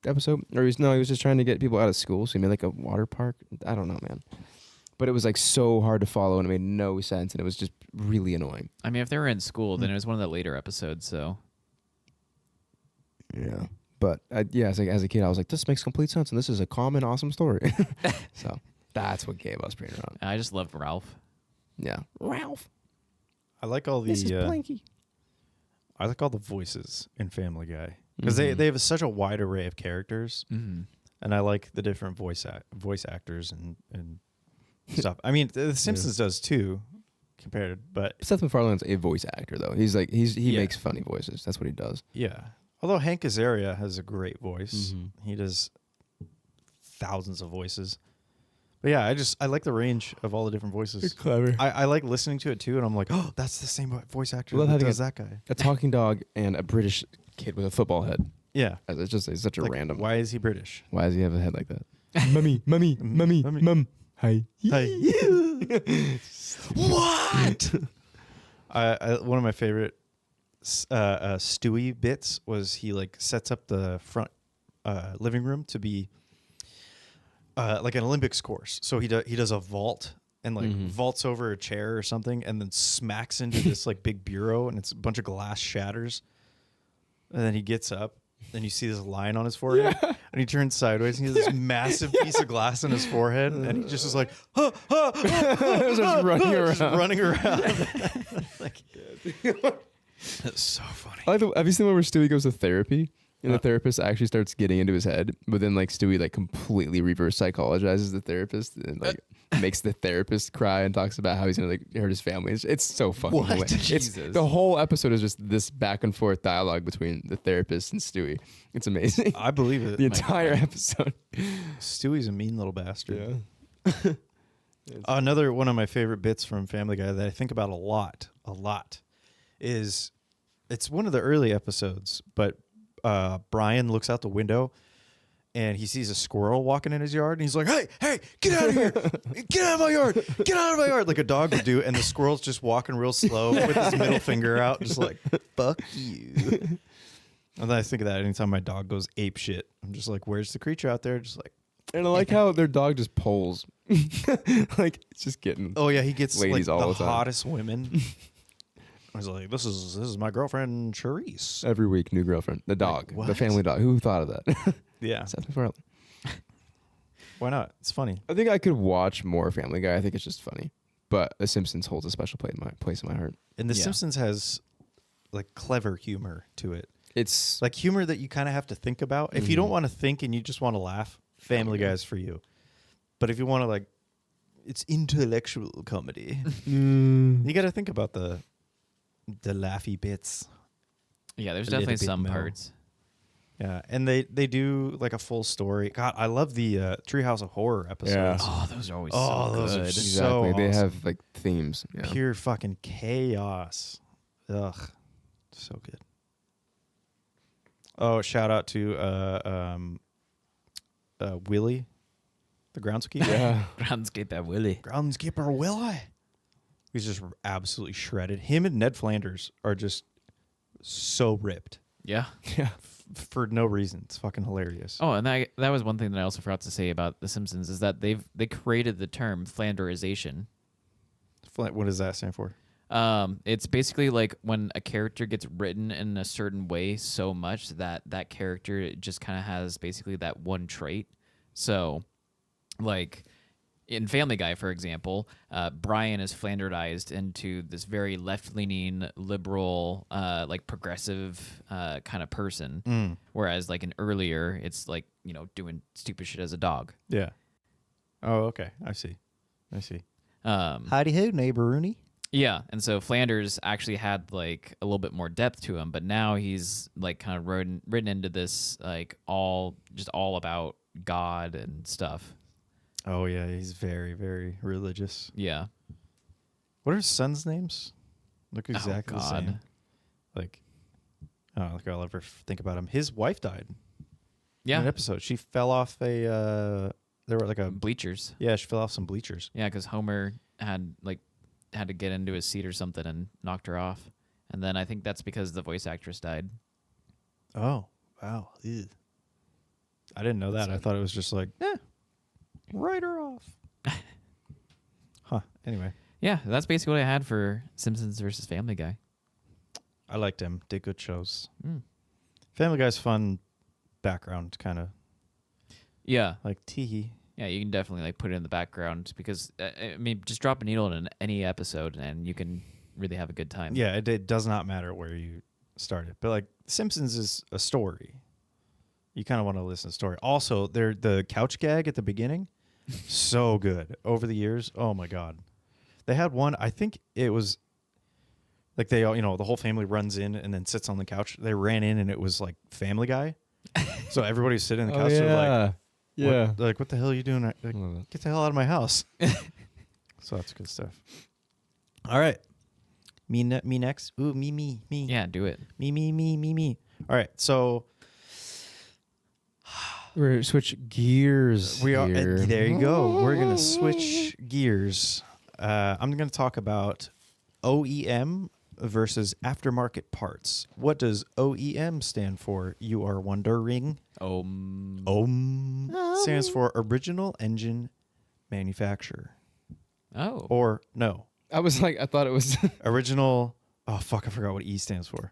episode, or he was just trying to get people out of school, so he made like a water park. I don't know, man. But it was like so hard to follow, and it made no sense, and it was just really annoying. I mean, if they were in school, then it was one of the later episodes, so... Yeah, but it's like as a kid, I was like, this makes complete sense, and this is a calm and awesome story. So That's what gave us Brain Rot. I just loved Ralph. Yeah. Ralph. I like all the This is Blanky. I like all the voices in Family Guy because they have such a wide array of characters, Mm-hmm. and I like the different voice actors and stuff. I mean, The Simpsons does too, compared, but Seth MacFarlane's a voice actor though. He's like he Yeah. makes funny voices. That's what he does. yeah. Although Hank Azaria has a great voice, Mhm. he does thousands of voices. But yeah, I like the range of all the different voices. clever. I like listening to it too, and I'm like, oh, that's the same voice actor Love that having does that guy. A talking dog and a British kid with a football head. Yeah, It's such a like, random. Why is he British? Why does he have a head like that? Mummy, mummy, mummy, Mummy. mum. Hi. What? One of my favorite Stewie bits was he like sets up the front living room to be like an Olympics course. So he does a vault and like vaults over a chair or something and then smacks into this like big bureau and it's a bunch of glass shatters. And then he gets up and you see this line on his forehead and he turns sideways and he has this massive piece of glass in his forehead and he just is like, Just running around. just running around. Like, that's so funny. Have you seen the one where Stewie goes to therapy and the therapist actually starts getting into his head, but then like Stewie like completely reverse psychologizes the therapist and like makes the therapist cry and talks about how he's gonna like hurt his family. It's so fucking What? hilarious. Jesus. The whole episode is just this back and forth dialogue between the therapist and Stewie. It's amazing. I believe it. The entire episode. Stewie's a mean little bastard. Yeah. Another one of my favorite bits from Family Guy that I think about a lot, is it's one of the early episodes, but Brian looks out the window and he sees a squirrel walking in his yard and he's like, hey, get out of here. Get out of my yard. Get out of my yard. Like a dog would do. And the squirrel's just walking real slow with his middle finger out, just like, fuck you. And then I think of that anytime my dog goes ape shit. I'm just like, where's the creature out there? Just like, And I like how their dog just pulls. Like it's just getting oh yeah, he gets ladies like all the the time. hottest women. I was like, this is my girlfriend Charisse. every week, new girlfriend. The dog. Like, the what? family dog. Who thought of that? Yeah, Seth MacFarlane. why not? It's funny. I think I could watch more Family Guy. I think it's just funny. But The Simpsons holds a special place in my heart. And The Yeah. Simpsons has like clever humor to it. It's Like humor that you kind of have to think about. If you don't want to think and you just want to laugh, Family Guy is for you. But if you want to like, it's intellectual comedy. You got to think about the laughy bits. Yeah, there's A little definitely bit some more. parts. Yeah, and they do like a full story. God, I love the Treehouse of Horror episodes. Oh, those are always Oh, so those are good. so exactly. They awesome. have like themes. Yeah. Pure fucking chaos. Ugh, so good. Oh, shout out to Willie, the groundskeeper. Yeah. Groundskeeper Willie. Groundskeeper Willie. He's just absolutely shredded. Him and Ned Flanders are just so ripped Yeah. Yeah. for no reason. It's fucking hilarious. Oh, and that was one thing that I also forgot to say about The Simpsons is that they created the term Flanderization. What does that stand for? It's basically like when a character gets written in a certain way so much that that character just kind of has basically that one trait. So, like in Family Guy, for example, Brian is Flanderized into this very left-leaning, liberal, like progressive kind of person. Whereas, like in earlier, it's like doing stupid shit as a dog. Yeah. Oh, okay. I see. Um, Howdy ho, neighbor Rooney. Yeah, and so Flanders actually had like a little bit more depth to him, but now he's like kind of written into this like all about God and stuff. Oh yeah, he's very, very religious. Yeah. What are his sons' names? Look exactly the God. same. Like, I don't think I'll ever think about him. His wife died. In Yeah. an episode, she fell off a. There were like a. Bleachers. Yeah, she fell off some bleachers. Yeah, because Homer had to get into his seat or something and knocked her off, and then I think that's because the voice actress died. Oh wow! Ew. I didn't know that. I thought it was just like, write her off. Huh. Anyway, Yeah, that's basically what I had for Simpsons versus Family Guy. I liked him. Did good shows. Mm. Family Guy's fun background, kind of Yeah. like teehee. Yeah, you can definitely like put it in the background because I mean, just drop a needle in any episode and you can really have a good time. Yeah, it does not matter where you started. But like Simpsons is a story. You kind of want to listen to the story. Also, the couch gag at the beginning, so good. Over the years, oh my god. They had one, I think it was like they all, the whole family runs in and then sits on the couch. They ran in and it was like Family Guy. So everybody's sitting on the couch. They're like, yeah. They're like, what the hell are you doing? Like, Love it. get the hell out of my house. So that's good stuff. All right. Me next. Ooh, me. Yeah, do it. Me. All right. So We're gonna switch gears. we are. here. There you go. We're gonna switch gears. I'm gonna talk about OEM versus aftermarket parts. What does OEM stand for? You are wondering. Stands for original engine manufacturer. Oh. Or no. I was like, I thought it was Original. Oh fuck! I forgot what E stands for.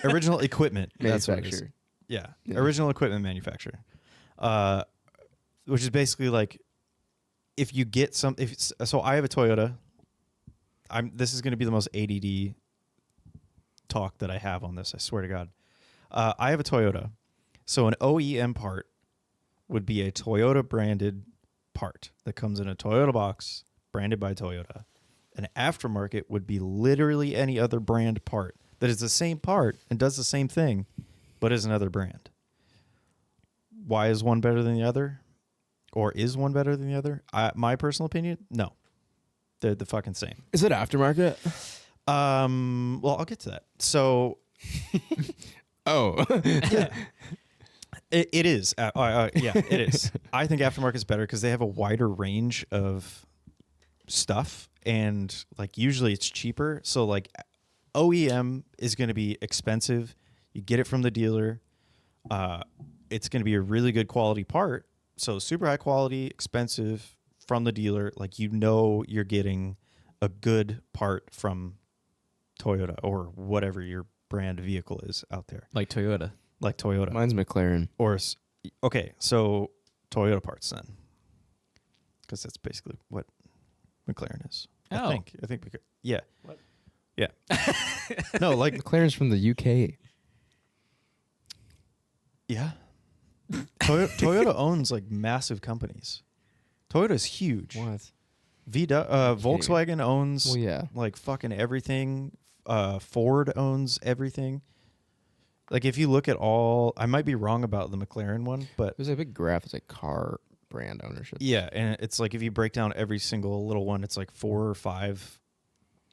Original equipment. That's what it is. manufacturer. Yeah. Yeah. Original equipment manufacturer. Which is basically like if you get so I have a Toyota. This is going to be the most ADD talk that I have on this. I swear to God. I have a Toyota. So an OEM part would be a Toyota branded part that comes in a Toyota box branded by Toyota. An aftermarket would be literally any other brand part that is the same part and does the same thing, but is another brand. Why is one better than the other? Or is one better than the other? My personal opinion, no. They're the fucking same. Is it aftermarket? Well, I'll get to that. So, Oh. yeah. It is. Yeah, it is. I think aftermarket is better because they have a wider range of stuff, and like usually it's cheaper. So like OEM is going to be expensive. You get it from the dealer. It's going to be a really good quality part. So super high quality, expensive from the dealer. Like you're getting a good part from Toyota or whatever your brand vehicle is out there. Like Toyota. Like Toyota. Mine's McLaren. Okay, so Toyota parts then, because that's basically what McLaren is. Oh. I think. Yeah. What? Yeah. No, like McLaren's from the UK. yeah. Toyota owns like massive companies. Toyota's huge. What? Volkswagen owns Well, yeah. like fucking everything. Ford owns everything. Like if you look at I might be wrong about the McLaren one, but There's a big graph. It's like car brand ownership. yeah, and it's like if you break down every single little one, it's like 4 or 5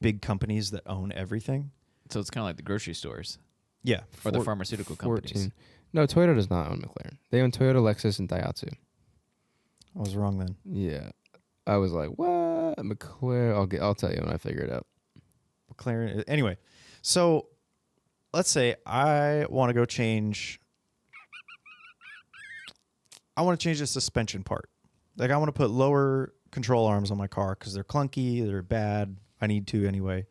big companies that own everything. So it's kind of like the grocery stores Yeah, or the pharmaceutical companies. 14. No, Toyota does not own McLaren. They own Toyota, Lexus, and Daihatsu. I was wrong then. Yeah. I was like, what? McLaren. I'll tell you when I figure it out. McLaren. Anyway, so let's say I want to go change. I want to change the suspension part. Like I want to put lower control arms on my car because they're clunky, they're bad. I need to anyway.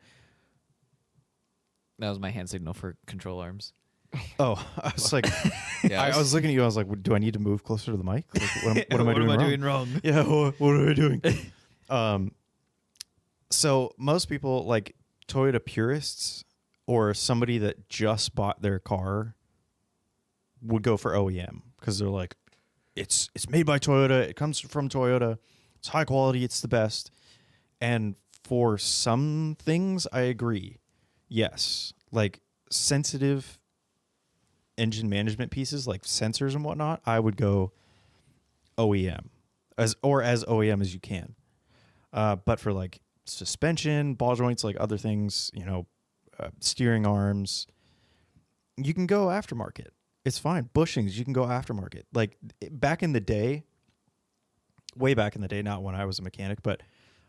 That was my hand signal for control arms. Oh, I was like, Yeah, I was looking at you. I was like, do I need to move closer to the mic? Like, what am I doing wrong? wrong? Yeah, what am I doing? So most people like Toyota purists or somebody that just bought their car would go for OEM because they're like, it's made by Toyota. It comes from Toyota. It's high quality. It's the best. And for some things, I agree. Yes, like sensitive engine management pieces like sensors and whatnot, I would go OEM as OEM as you can. But for like suspension, ball joints, like other things, steering arms, you can go aftermarket. It's fine. Bushings, you can go aftermarket. Like back in the day, way back in the day, not when I was a mechanic, but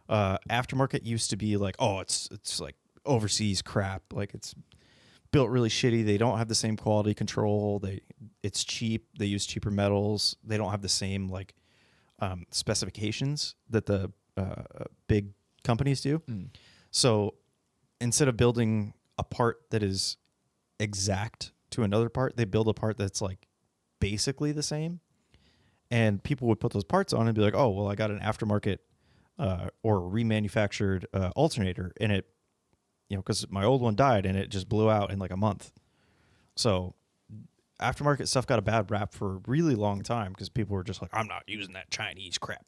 aftermarket used to be like, oh, it's like overseas crap. Like it's built really shitty. They don't have the same quality control. It's cheap. They use cheaper metals. They don't have the same like specifications that the big companies do. So instead of building a part that is exact to another part, they build a part that's like basically the same. And people would put those parts on and be like, oh, well, I got an aftermarket or remanufactured alternator, and it, because my old one died and it just blew out in like a month. So aftermarket stuff got a bad rap for a really long time because people were just like, I'm not using that Chinese crap.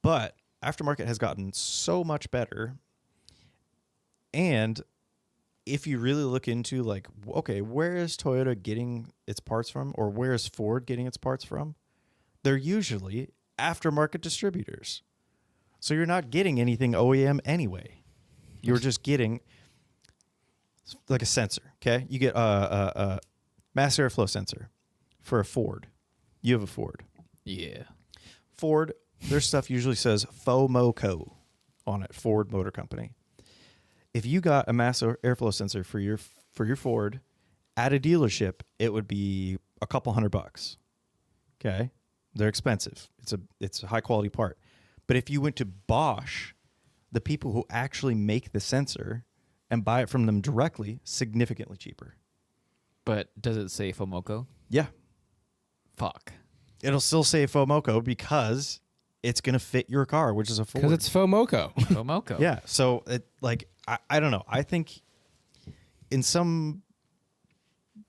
But aftermarket has gotten so much better. And if you really look into like, okay, where is Toyota getting its parts from, or where is Ford getting its parts from? They're usually aftermarket distributors. So you're not getting anything OEM anyway. You're just getting like a sensor, okay? You get a mass airflow sensor for a Ford. You have a Ford. Yeah. Ford, their stuff usually says FOMOCO on it, Ford Motor Company. If you got a mass airflow sensor for your Ford at a dealership, it would be a couple $100. Okay? They're expensive. It's a high quality part. But if you went to Bosch, the people who actually make the sensor, and buy it from them directly, significantly cheaper. But does it say FOMOCO? Yeah. Fuck. It'll still say FOMOCO because it's going to fit your car, which is a Ford. Because it's FOMOCO. FOMOCO. Yeah. So I don't know. I think in some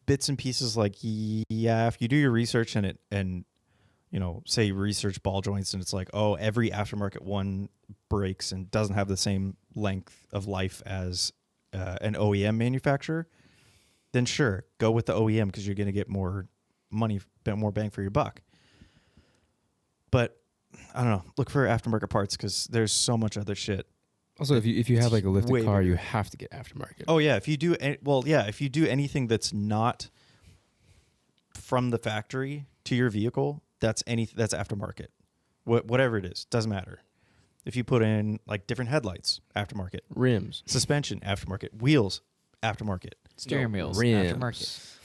bits and pieces, like, yeah, if you do your research and say you research ball joints and it's like, oh, every aftermarket one breaks and doesn't have the same length of life as an OEM manufacturer, then sure, go with the OEM because you're going to get more money, more bang for your buck. But I don't know. Look for aftermarket parts because there's so much other shit. Also, if you have like a lifted Way car, bigger. you have to get aftermarket. Oh yeah, if you do anything that's not from the factory to your vehicle, that's aftermarket. Whatever it is, doesn't matter. If you put in like different headlights, aftermarket. Rims. Suspension, aftermarket. Wheels, aftermarket. Steering wheels. Rims. Aftermarket.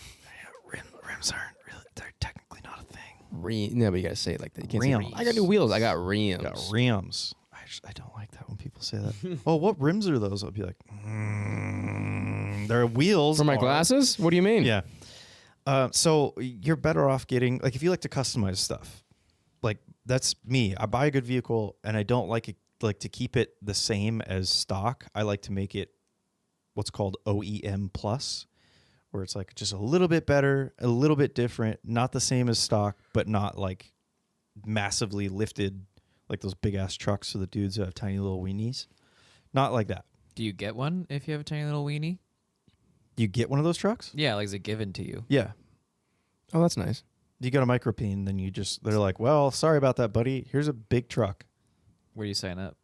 Rims aren't really, they're technically not a thing. No, but you gotta say it like that. You can't say, Rims. I got new wheels. I got rims. Got rims. I don't like that when people say that. Oh, what rims are those? I'll be like, they're wheels. For my glasses? What do you mean? Yeah. So you're better off getting, like, if you like to customize stuff, like, that's me. I buy a good vehicle and I don't like to keep it the same as stock. I like to make it what's called OEM plus, where it's like just a little bit better, a little bit different, not the same as stock, but not like massively lifted, like those big ass trucks for the dudes who have tiny little weenies. Not like that. Do you get one if you have a tiny little weenie? You get one of those trucks? Yeah, like is it given to you? Yeah. Oh, that's nice. You got a micropene, then they're like, well, sorry about that, buddy. Here's a big truck. Where do you sign up?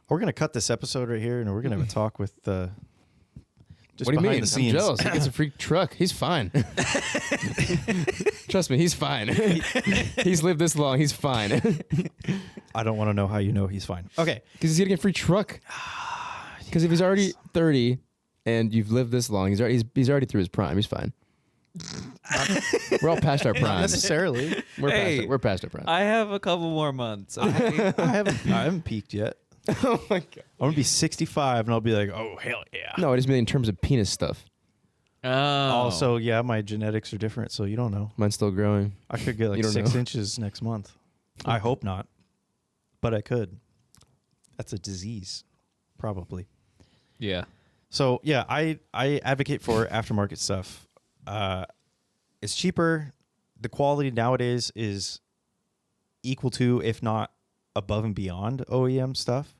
We're going to cut this episode right here, and we're going to have a talk with just What do you behind mean? the scenes. I'm jealous. He gets a free truck. He's fine. Trust me, he's fine. He's lived this long. He's fine. I don't want to know how you know he's fine. Okay. Because he's getting a free truck. Because if he's already 30 and you've lived this long, he's already through his prime. He's fine. We're all past our Not prime. necessarily. We're past our prime. I have a couple more months. Okay? I haven't peaked yet. Oh my god. I'm going to be 65, and I'll be like, oh, hell yeah. No, I just mean in terms of penis stuff. Oh. Also, yeah, my genetics are different, so you don't know. Mine's still growing. I could get You like don't 6 know. inches next month. I hope not, but I could. That's a disease, probably. Yeah. So yeah, I advocate for aftermarket stuff. It's cheaper. The quality nowadays is equal to, if not above and beyond, OEM stuff.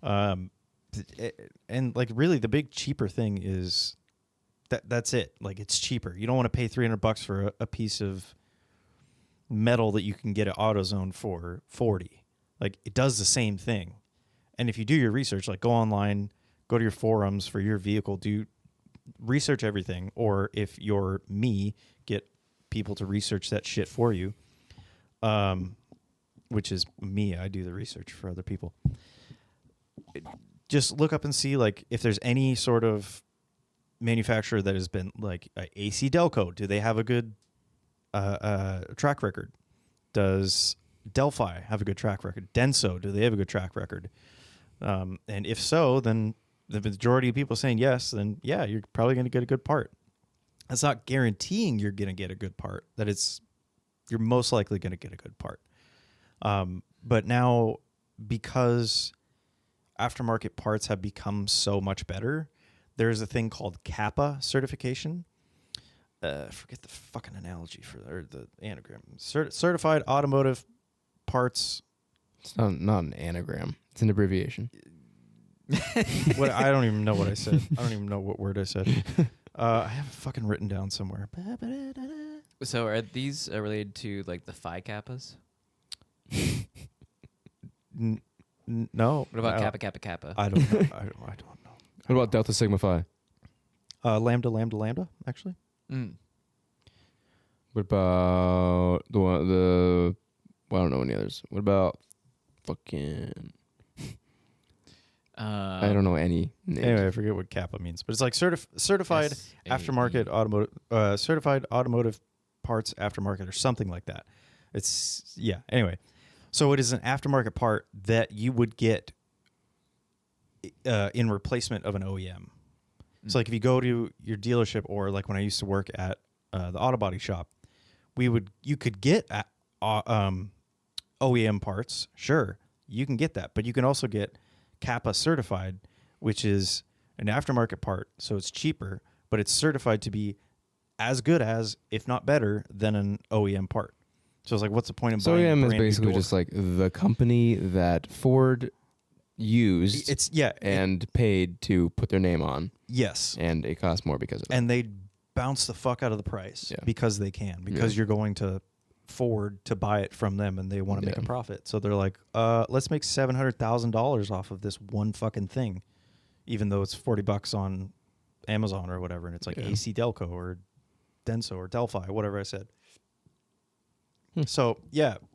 And like really, the big cheaper thing is that's it. Like it's cheaper. You don't want to pay $300 for a piece of metal that you can get at AutoZone for $40. Like it does the same thing. And if you do your research, like go online, go to your forums for your vehicle, do research everything. Or if you're me, get people to research that shit for you. Which is me. I do the research for other people. Just look up and see like if there's any sort of manufacturer that has been like AC Delco. Do they have a good track record? Does Delphi have a good track record? Denso, do they have a good track record? And if so, then the majority of people saying yes, then yeah, you're probably going to get a good part. That's not guaranteeing you're going to get a good part. You're most likely going to get a good part. But now, because aftermarket parts have become so much better, there's a thing called CAPA certification. Forget the fucking analogy or the anagram. Certified Automotive Parts. It's not an anagram. It's an abbreviation. What I don't even know what I said. I don't even know what word I said. I have it fucking written down somewhere. So are these related to like the Phi Kappas? No. What about Kappa Kappa Kappa? I don't know. I don't know. What about Delta Sigma Phi? Lambda, Lambda, Lambda, actually. Mm. What about the well, I don't know any others. What about fucking I don't know any names. Anyway, I forget what CAPA means, but it's like certified aftermarket automotive, certified automotive parts aftermarket or something like that. Anyway, so it is an aftermarket part that you would get in replacement of an OEM. So like if you go to your dealership, or like when I used to work at the auto body shop, you could get OEM parts. Sure, you can get that, but you can also get CAPA certified, which is an aftermarket part, so it's cheaper, but it's certified to be as good as, if not better, than an OEM part. So it's like, what's the point of buying OEM a is brand new basically door? just like the company that Ford used and paid to put their name on. Yes. And it costs more because of that. And they bounce the fuck out of the price because they can, because you're going to Ford to buy it from them and they want to make a profit. So they're like, let's make $700,000 off of this one fucking thing, even though it's $40 on Amazon or whatever. And it's like AC Delco or Denso or Delphi, whatever I said. So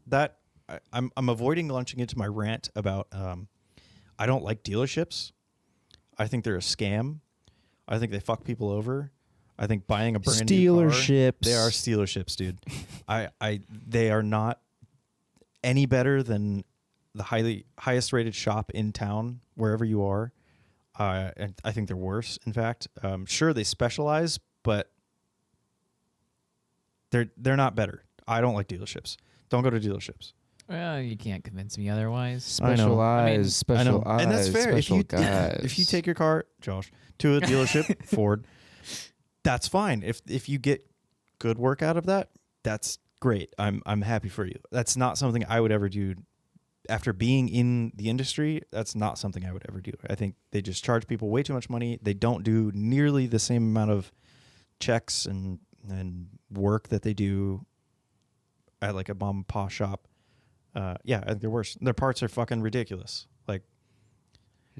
that I'm avoiding launching into my rant about I don't like dealerships. I think they're a scam. I think they fuck people over. I think buying a brand new car, they are stealerships, dude. They are not any better than the highest rated shop in town, wherever you are. And I think they're worse. In fact, sure they specialize, but they're not better. I don't like dealerships. Don't go to dealerships. Well, you can't convince me otherwise. Specialized, I know. And that's fair. Guys. If you take your car, Josh, to a dealership, Ford, that's fine. If you get good work out of that, that's great. I'm happy for you. That's not something I would ever do. After being in the industry, that's not something I would ever do. I think they just charge people way too much money. They don't do nearly the same amount of checks and work that they do at like a mom and pop shop. I think they're worse. Their parts are fucking ridiculous. Like,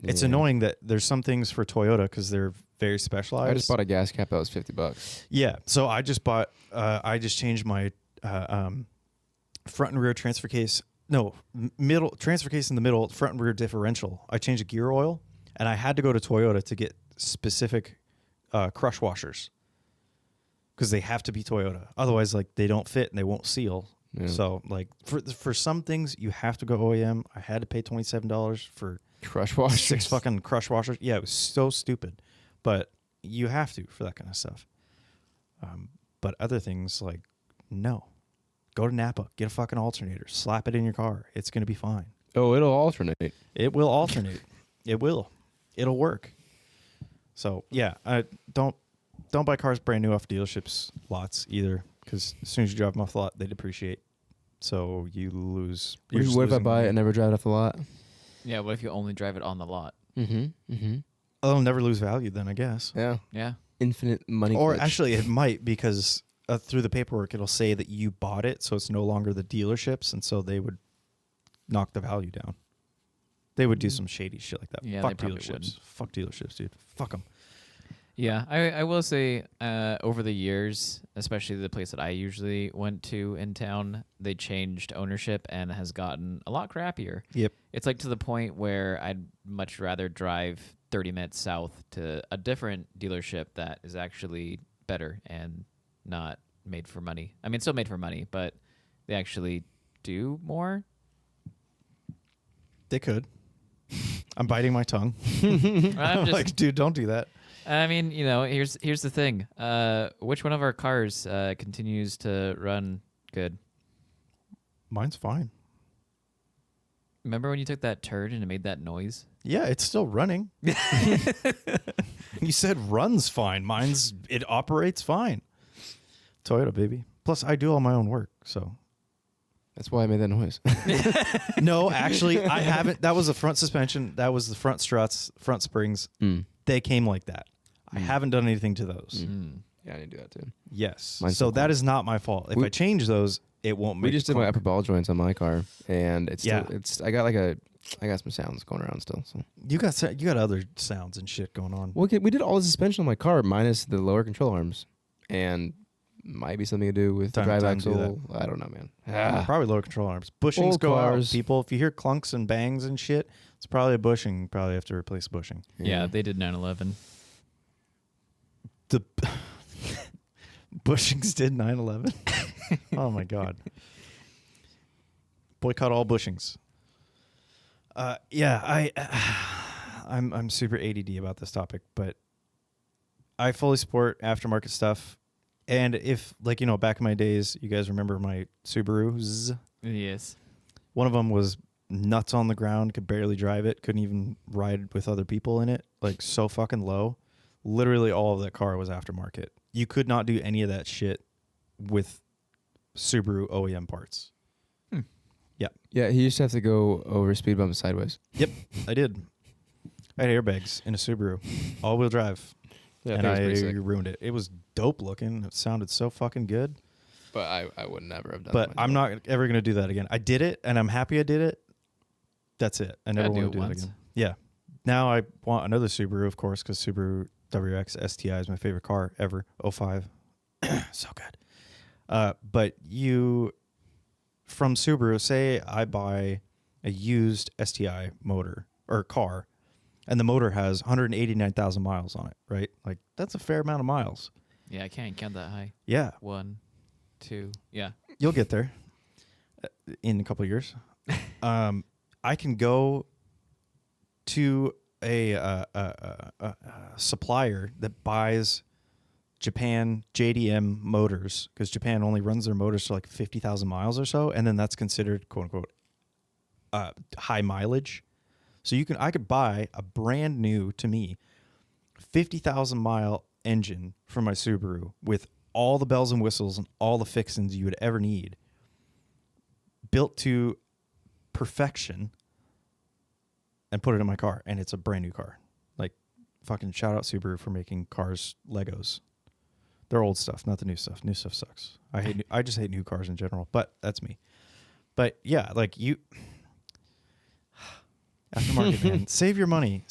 it's annoying that there's some things for Toyota because they're very specialized. I just bought a gas cap that was $50. Yeah, so I just bought. I just changed my front and rear transfer case. No, middle transfer case in the middle, front and rear differential. I changed a gear oil, and I had to go to Toyota to get specific crush washers because they have to be Toyota. Otherwise, like, they don't fit and they won't seal. Yeah. So, like, for some things, you have to go OEM. I had to pay $27 for crush washers. 6 fucking crush washers. Yeah, it was so stupid. But you have to for that kind of stuff. But other things, like, no. Go to Napa. Get a fucking alternator. Slap it in your car. It's going to be fine. Oh, it'll alternate. It will alternate. It will. It'll work. So, yeah, don't buy cars brand new off dealerships lots either. Because as soon as you drive them off the lot, they depreciate. So you lose. What if I buy it and never drive it off the lot? Yeah, what if you only drive it on the lot? I'll never lose value then, I guess. Yeah. Yeah. Infinite money. Or glitch. actually, it might, because through the paperwork, it'll say that you bought it, so it's no longer the dealerships, and so they would knock the value down. They would do some shady shit like that. Yeah, Fuck they probably dealerships. would. Fuck dealerships, dude. Fuck them. Yeah, I will say over the years, especially the place that I usually went to in town, they changed ownership and has gotten a lot crappier. Yep. It's like to the point where I'd much rather drive 30 minutes south to a different dealership that is actually better and not made for money. I mean, still made for money, but they actually do more. They could. I'm biting my tongue. I'm just, like, dude, don't do that. I mean, here's the thing. Which one of our cars continues to run good? Mine's fine. Remember when you took that turn and it made that noise? Yeah, it's still running. You said runs fine. It operates fine. Toyota, baby. Plus, I do all my own work, so. That's why I made that noise. No, actually, I haven't. That was the front suspension. That was the front struts, front springs. They came like that. I haven't done anything to those. Yeah, I need to do that too. Yes. Mine's so so that cool. is not my fault. If I change those, it won't make We just did my clunk. upper ball joints on my car, and it's Yeah. still, I got some sounds going around still. So You got other sounds and shit going on. well, we did all the suspension on my car minus the lower control arms, and might be something to do with the drive Time to do axle. I don't know, man. Probably lower control arms. Bushings Old go cars. out. People, if you hear clunks and bangs and shit, it's probably a bushing. Probably have to replace a bushing. Yeah, they did 911. The bushings did 9/11. Oh my god! Boycott all bushings. Yeah, I'm super ADD about this topic, but I fully support aftermarket stuff. And if, back in my days, you guys remember my Subarus? Yes. One of them was nuts on the ground, could barely drive it, couldn't even ride with other people in it, so fucking low. Literally all of that car was aftermarket. You could not do any of that shit with Subaru OEM parts. Yeah, he used to have to go over speed bumps sideways. Yep, I did. I had airbags in a Subaru, all-wheel drive, Yeah, and I think I it's pretty sick. ruined it. It was dope looking. It sounded so fucking good. But I would never have done. But it I'm myself. not ever going to do that again. I did it, and I'm happy I did it. That's it. I never Gotta want do to it do it once. again. Yeah. Now I want another Subaru, of course, because Subaru WX STI is my favorite car ever. 05. So good. But from Subaru, say I buy a used STI motor or car, and the motor has 189,000 miles on it, right? That's a fair amount of miles. Yeah, I can't count that high. Yeah. 1, 2. Yeah. You'll get there in a couple of years. I can go to a supplier that buys Japan JDM motors, because Japan only runs their motors to 50,000 miles or so, and then that's considered quote unquote high mileage. So I could buy a brand new, to me, 50,000 mile engine for my Subaru with all the bells and whistles and all the fixings you would ever need, built to perfection, and put it in my car, and it's a brand new car. Fucking shout out Subaru for making cars Legos. They're old stuff, not the new stuff. New stuff sucks. I just hate new cars in general, but that's me. But yeah, aftermarket, man. Save your money.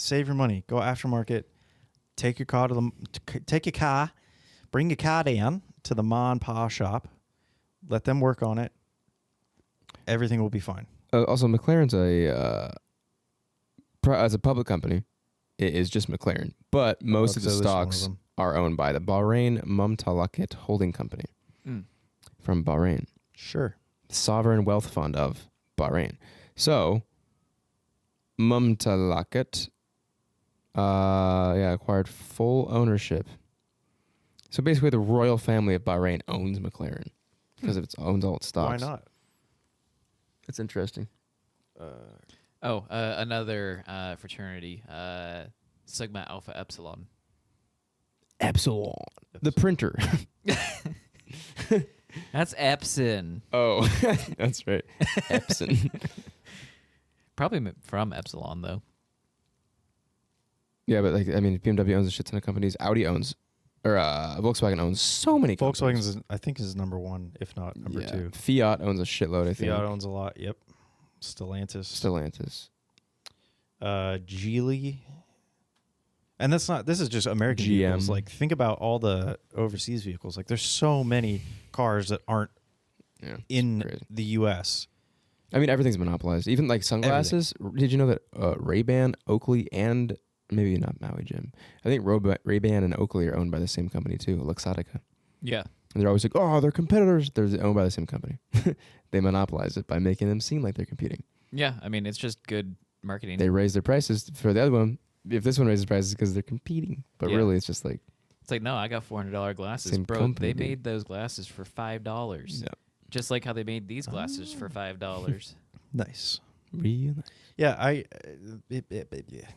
Go aftermarket. Take your car bring your car down to the Ma and Pa shop. Let them work on it. Everything will be fine. Also, McLaren's as a public company, it is just McLaren, but most of the So this is one of stocks them. are owned by the Bahrain Mumtalakat Holding Company from Bahrain, Sure. the sovereign wealth fund of Bahrain. So, Mumtalakat, acquired full ownership. So basically, the royal family of Bahrain owns McLaren because it owns all its stocks. Why not? That's interesting. Another fraternity, Sigma Alpha Epsilon. Epsilon, the printer. That's Epson. Oh, that's right. Epson. Probably from Epsilon, though. Yeah, but BMW owns a shit ton of companies. Audi owns, or Volkswagen owns so many companies. Volkswagen, I think, is number one, if not number two. Fiat owns a shitload, I think. Fiat owns a lot. Yep. Stellantis. Stellantis. Geely. And this is just American GM. vehicles. Think about all the overseas vehicles. There's so many cars that aren't Yeah, it's in crazy. the U.S. Everything's monopolized. Even sunglasses. Did you know that Ray-Ban, Oakley, and maybe not Maui Jim. I think Ray-Ban and Oakley are owned by the same company too, Luxottica. Yeah. And they're always like, oh, they're competitors. They're owned by the same company. They monopolize it by making them seem like they're competing. Yeah, it's just good marketing. They raise their prices for the other one. if this one raises prices because they're competing, but Yeah. really it's just like It's like, no, I got $400 glasses, Same bro. company, They dude. made those glasses for $5. yeah, Just like how they made these glasses for $5. Nice. real. Yeah, yeah.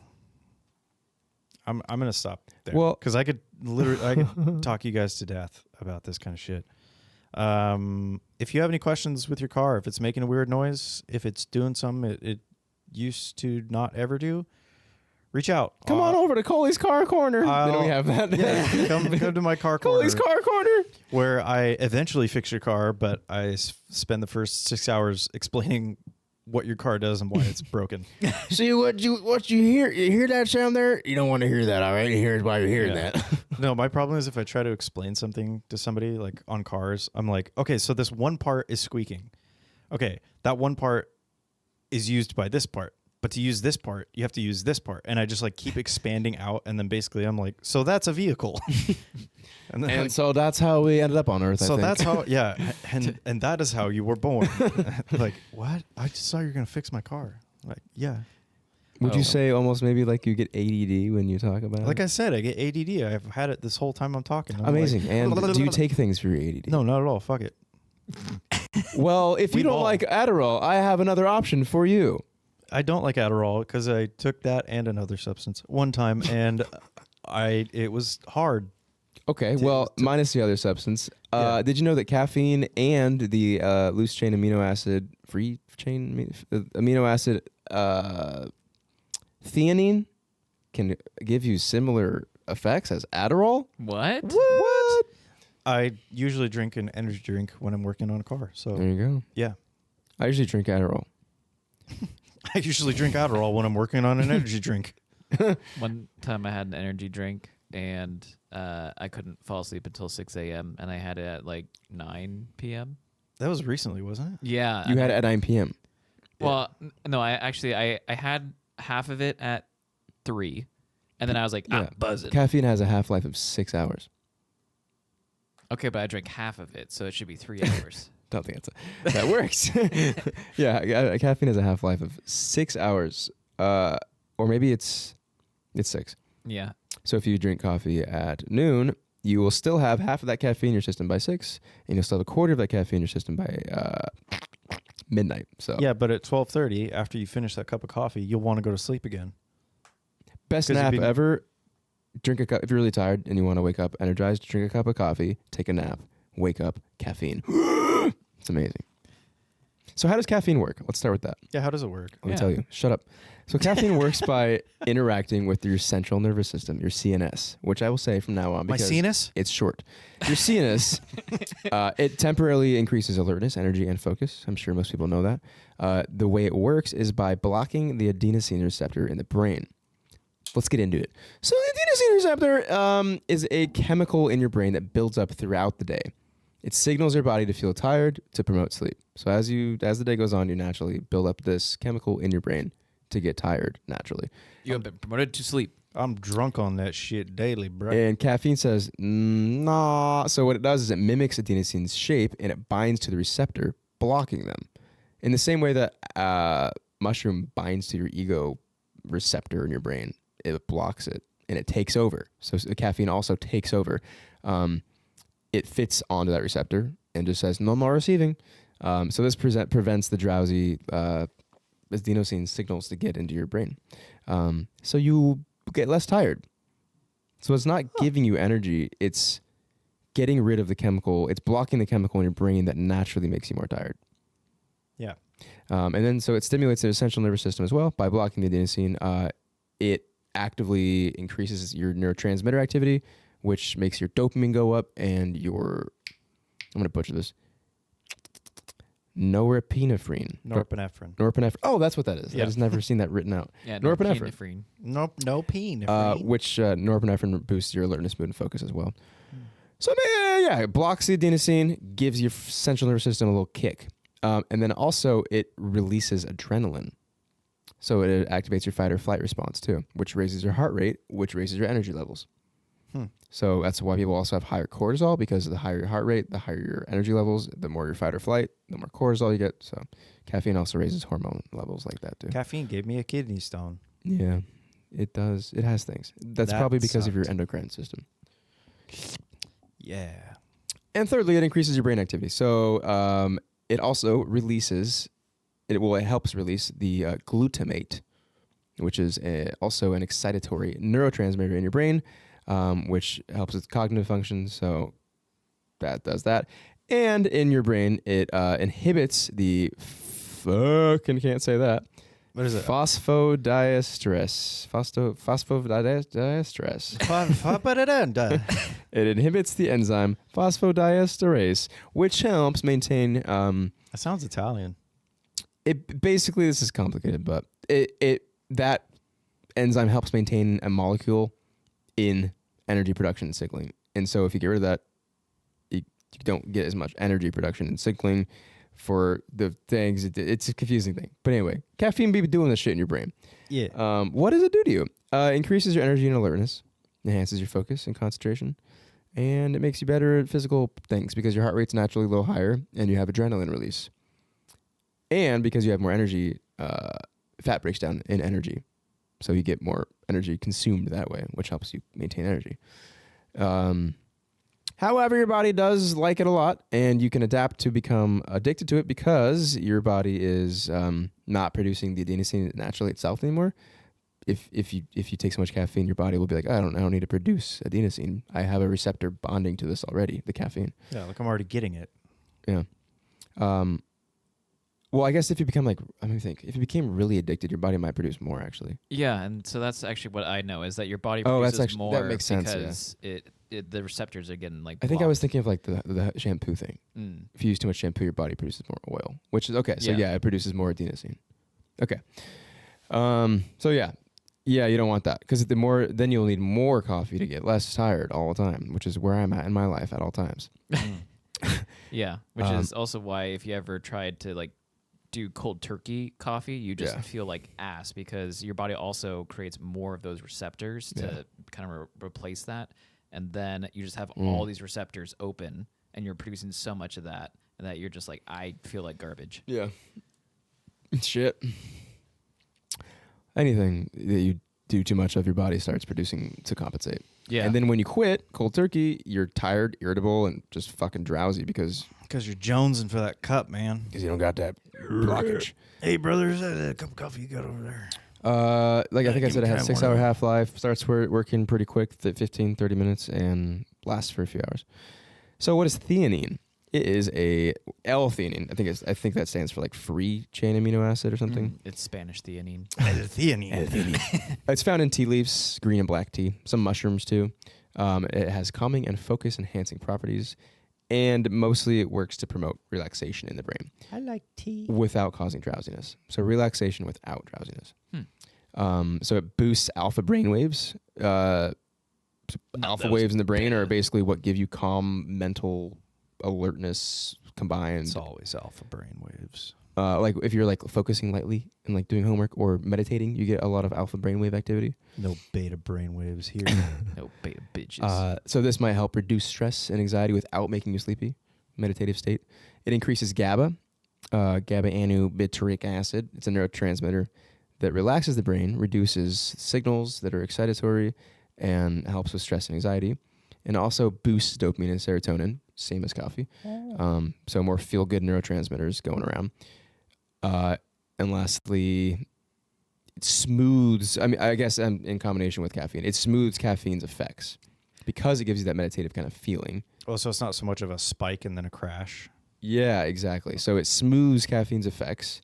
I'm gonna stop there. Well- because I could talk you guys to death about this kind of shit. If you have any questions with your car, if it's making a weird noise, if it's doing something it used to not ever do, reach out. Come on over to Coley's Car Corner. Then we have that. Yeah, come to my car corner. Coley's Car Corner. Where I eventually fix your car, but I spend the first 6 hours explaining what your car does and why it's broken. See what you hear? You hear that sound there? You don't want to hear that, all right? Here's why you're hearing Yeah. that. No, my problem is if I try to explain something to somebody, like on cars, I'm like, okay, so this one part is squeaking. Okay, that one part is used by this part. But to use this part, you have to use this part. And I just like keep expanding out. And then basically I'm like, so that's a vehicle. And then And like, so that's how we ended up on Earth. I so think. that's how, yeah. And that is how you were born. Like, what? I just saw you were going to fix my car. Like, yeah. Would Oh. you say almost maybe like you get ADD when you talk about Like it? I said, I get ADD. I've had it this whole time I'm talking. I'm Amazing. like, And do you take things for your ADD? No, not at all. Fuck it. Well, if We you don't ball. like Adderall, I have another option for you. I don't like Adderall because I took that and another substance one time, and it was hard. Okay, well, minus the other substance. Yeah. Did you know that caffeine and the loose chain amino acid, free chain amino acid, theanine, can give you similar effects as Adderall? What? What? I usually drink an energy drink when I'm working on a car. So There you go. yeah, I usually drink Adderall. I usually drink Adderall when I'm working on an energy drink. One time I had an energy drink and I couldn't fall asleep until 6 a.m. and I had it at like 9 p.m. That was recently, wasn't it? Yeah. You had it at 9 p.m. Well, no, I had half of it at 3 and then I was like, Yeah. I'm buzzing. Caffeine has a half-life of 6 hours. Okay, but I drank half of it, so it should be 3 hours. Don't think that works. Yeah, caffeine has a half-life of 6 hours, or maybe it's 6. Yeah. So if you drink coffee at noon, you will still have half of that caffeine in your system by 6, and you'll still have a quarter of that caffeine in your system by midnight. So Yeah, but at 12:30, after you finish that cup of coffee, you'll want to go to sleep again. best 'cause it'd nap be- ever. Drink a cup if you're really tired and you want to wake up energized. Drink a cup of coffee, take a nap, wake up, caffeine. It's amazing. So how does caffeine work? Let's start with that. Yeah, how does it work? Let me Yeah. tell you. Shut up. So caffeine works by interacting with your central nervous system, your CNS, which I will say from now on My because CNS? it's short. Your CNS, it temporarily increases alertness, energy, and focus. I'm sure most people know that. The way it works is by blocking the adenosine receptor in the brain. Let's get into it. So the adenosine receptor is a chemical in your brain that builds up throughout the day. It signals your body to feel tired to promote sleep. So as the day goes on, you naturally build up this chemical in your brain to get tired naturally. You have been promoted to sleep. I'm drunk on that shit daily, bro. And caffeine says, nah. So what it does is it mimics adenosine's shape and it binds to the receptor, blocking them. In the same way that mushroom binds to your ego receptor in your brain, it blocks it and it takes over. So the caffeine also takes over. It fits onto that receptor and just says, no more receiving. So this prevents the drowsy adenosine signals to get into your brain. So you get less tired. So it's not giving you energy. It's getting rid of the chemical. It's blocking the chemical in your brain that naturally makes you more tired. Yeah. And then so it stimulates the central nervous system as well by blocking the adenosine. It actively increases your neurotransmitter activity, which makes your dopamine go up and your, I'm going to butcher this, norepinephrine. Norepinephrine. Oh, that's what that is. Yeah. I've just never seen that written out. Yeah, Norepinephrine. No peen. Which norepinephrine boosts your alertness, mood, and focus as well. So yeah, it blocks the adenosine, gives your central nervous system a little kick. And then also it releases adrenaline. So it activates your fight or flight response too, which raises your heart rate, which raises your energy levels. So that's why people also have higher cortisol, because the higher your heart rate, the higher your energy levels, the more your fight or flight, the more cortisol you get. So caffeine also raises hormone levels like that too. Caffeine gave me a kidney stone. Yeah. It does. It has things. That's That probably because of your sucked. endocrine system. Yeah. And thirdly, it increases your brain activity. So it also releases, it helps release the glutamate, which is also an excitatory neurotransmitter in your brain, which helps with cognitive functions. So that does that. And in your brain, it inhibits the can't say that. What is it? Phosphodiesterase. Phosphodiesterase. It inhibits the enzyme phosphodiesterase, which helps maintain. That sounds Italian. It basically, this is complicated, but that enzyme helps maintain a molecule in energy production and signaling. And so if you get rid of that, you don't get as much energy production and signaling for the things. It's a confusing thing. But anyway, caffeine be doing this shit in your brain. Yeah. What does it do to you? Increases your energy and alertness, enhances your focus and concentration, and it makes you better at physical things because your heart rate's naturally a little higher and you have adrenaline release. And because you have more energy, fat breaks down in energy. So you get more energy consumed that way, which helps you maintain energy. However, your body does like it a lot, and you can adapt to become addicted to it because your body is not producing the adenosine naturally itself anymore. If you take so much caffeine, your body will be like, I don't need to produce adenosine. I have a receptor bonding to this already, the caffeine. Yeah, like I'm already getting it. Yeah. Well, I guess if you become if you became really addicted, your body might produce more actually. Yeah, and so that's actually what I know is that your body Oh, produces that's actually- more that makes sense, because the receptors are getting like. I think I was blocked. thinking of like the shampoo thing. Mm. If you use too much shampoo, your body produces more oil, which is okay. So Yeah. yeah, it produces more adenosine. Okay. So yeah, you don't want that because then you'll need more coffee to get less tired all the time, which is where I'm at in my life at all times. Yeah, which is also why if you ever tried to like do cold turkey coffee, you just Yeah. feel like ass because your body also creates more of those receptors to kind of replace that, and then you just have all these receptors open, and you're producing so much of that you're just like, I feel like garbage. Yeah. Shit. Anything that you do too much of, your body starts producing to compensate. Yeah, And then when you quit cold turkey, you're tired, irritable, and just fucking drowsy because Because you're jonesing for that cup, man. you don't got that blockage. Hey, brothers, a cup of coffee you got over there. I think I give said me it has kind 6-hour more. half-life, starts working pretty quick, 15, 30 minutes, and lasts for a few hours. So what is theanine? It is a L-theanine. I think that stands for like free chain amino acid or something. It's Spanish theanine. Theanine. It's found in tea leaves, green and black tea, some mushrooms too. It has calming and focus enhancing properties, and mostly it works to promote relaxation in the brain I like tea. without causing drowsiness. So relaxation without drowsiness. So it boosts alpha brain waves. Alpha waves in the brain are basically what give you calm mental alertness combined. It's always alpha brain waves. Like if you're like focusing lightly and like doing homework or meditating, you get a lot of alpha brainwave activity. No beta brain waves here. No beta bitches. So this might help reduce stress and anxiety without making you sleepy. Meditative state. It increases GABA, GABA-aminobutyric acid. It's a neurotransmitter that relaxes the brain, reduces signals that are excitatory, and helps with stress and anxiety. And also boosts dopamine and serotonin, same as coffee. So more feel-good neurotransmitters going around. And lastly, it smooths, I guess in combination with caffeine, it smooths caffeine's effects because it gives you that meditative kind of feeling. Oh, so it's not so much of a spike and then a crash. Yeah, exactly. So it smooths caffeine's effects.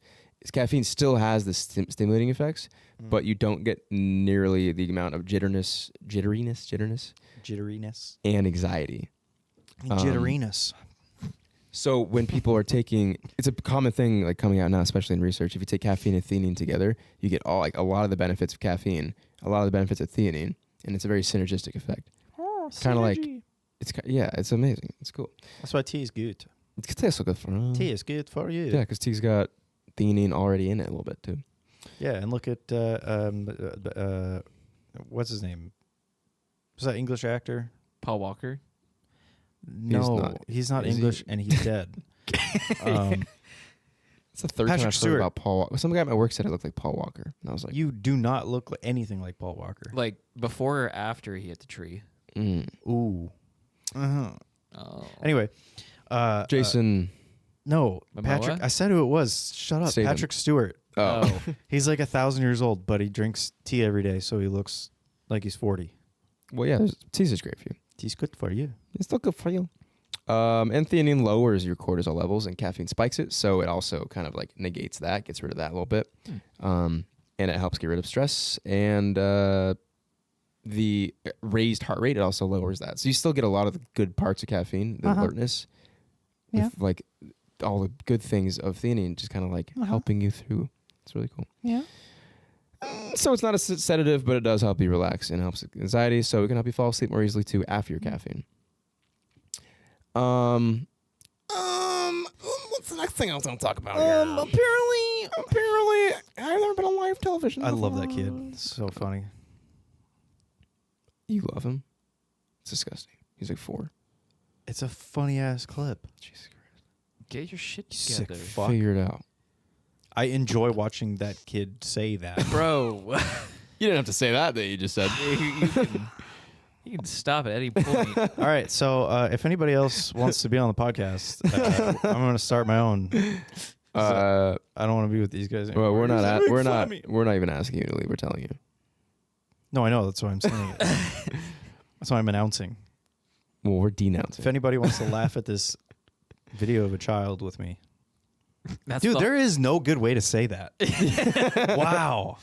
Caffeine still has the stimulating effects, but you don't get nearly the amount of jitteriness, and anxiety. Jitteriness. So when people are taking, it's a common thing like coming out now, especially in research. If you take caffeine and theanine together, you get a lot of the benefits of caffeine, a lot of the benefits of theanine, and it's a very synergistic effect. Kind of like it's amazing. It's cool. That's why tea is good. It tastes so good for Tea is good for you. Yeah, because tea's got theanine already in it a little bit too. Yeah, and look at what's his name? Was that English actor? Paul Walker. No, he's not Is he? English, and he's dead. It's the third Patrick time I've Stewart. heard about Paul Walker. Some guy at my work said I looked like Paul Walker. And I was like, You do not look like anything like Paul Walker. Like before or after he hit the tree? Ooh. Uh-huh. Oh. Anyway. Jason. No, Momoa? Patrick. I said who it was. Shut up. Statham. Patrick Stewart. Oh. He's like 1,000 years old, but he drinks tea every day, so he looks like he's 40. Well, yeah, tea's is great for you. Tea's good for you. It's still good for you. And theanine lowers your cortisol levels, and caffeine spikes it, so it also kind of like negates that, gets rid of that a little bit. And it helps get rid of stress. And the raised heart rate, it also lowers that. So you still get a lot of the good parts of caffeine, the alertness, with like all the good things of theanine, just kind of like helping you through. It's really cool. Yeah. So it's not a sedative, but it does help you relax and helps with anxiety. So it can help you fall asleep more easily too after your caffeine. What's the next thing I was going to talk about here? Apparently, I've never been on live television. I love that before. kid. So funny. You love him? It's disgusting. He's like 4. It's a funny ass clip. Jesus Christ. Get your shit Sick together. fuck. Figure it out. I enjoy watching that kid say that. Bro. You didn't have to say that you just said. You can stop at any point. All right, so if anybody else wants to be on the podcast, I'm going to start my own. I don't want to be with these guys anymore. Well, we're not He's we're making fun not of me. we're not even asking you to leave. We're telling you. No, I know. That's why I'm saying it. That's why I'm announcing. Well, we're denouncing. If anybody wants to laugh at this video of a child with me. That's Dude, the- there is no good way to say that. Wow.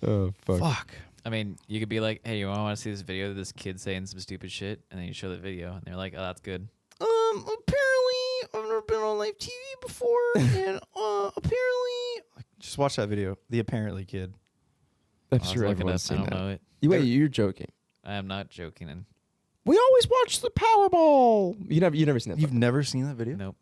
Oh fuck. Fuck. I mean, you could be like, hey, you want to see this video of this kid saying some stupid shit? And then you show the video, and they're like, oh, that's good. Apparently, I've never been on live TV before, and apparently, just watch that video. The apparently kid. I'm I was sure looking everyone's up, seen I don't that. know it. Wait, you're joking. I am not joking. And We always watch the Powerball. You never seen that. You've never seen that video? nope.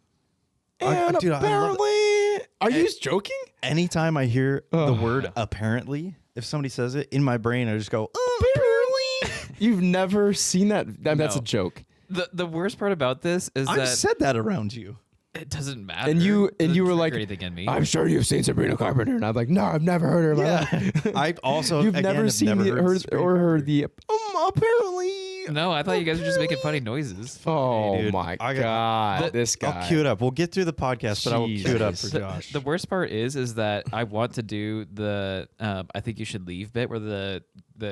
And dude, I love apparently, are you joking? Anytime I hear the Ugh. word apparently, if somebody says it in my brain, I just go, Apparently, you've never seen that. That's a No. joke. The worst part about this is I've that said that around you. it doesn't matter. And you Doesn't were trigger like, anything in me. I'm sure you've seen Sabrina Carpenter, and I'm like, no, I've never heard her. Yeah. I also You've again, never have seen never the, heard Sabrina or heard Carpenter. the apparently. No, I thought you guys were just making funny noises. Oh Hey, dude, my I god, got- this guy. I'll cue it up. We'll get through the podcast, but I will cue it up for Jesus. Josh. The worst part is that I want to do the I think you should leave bit where the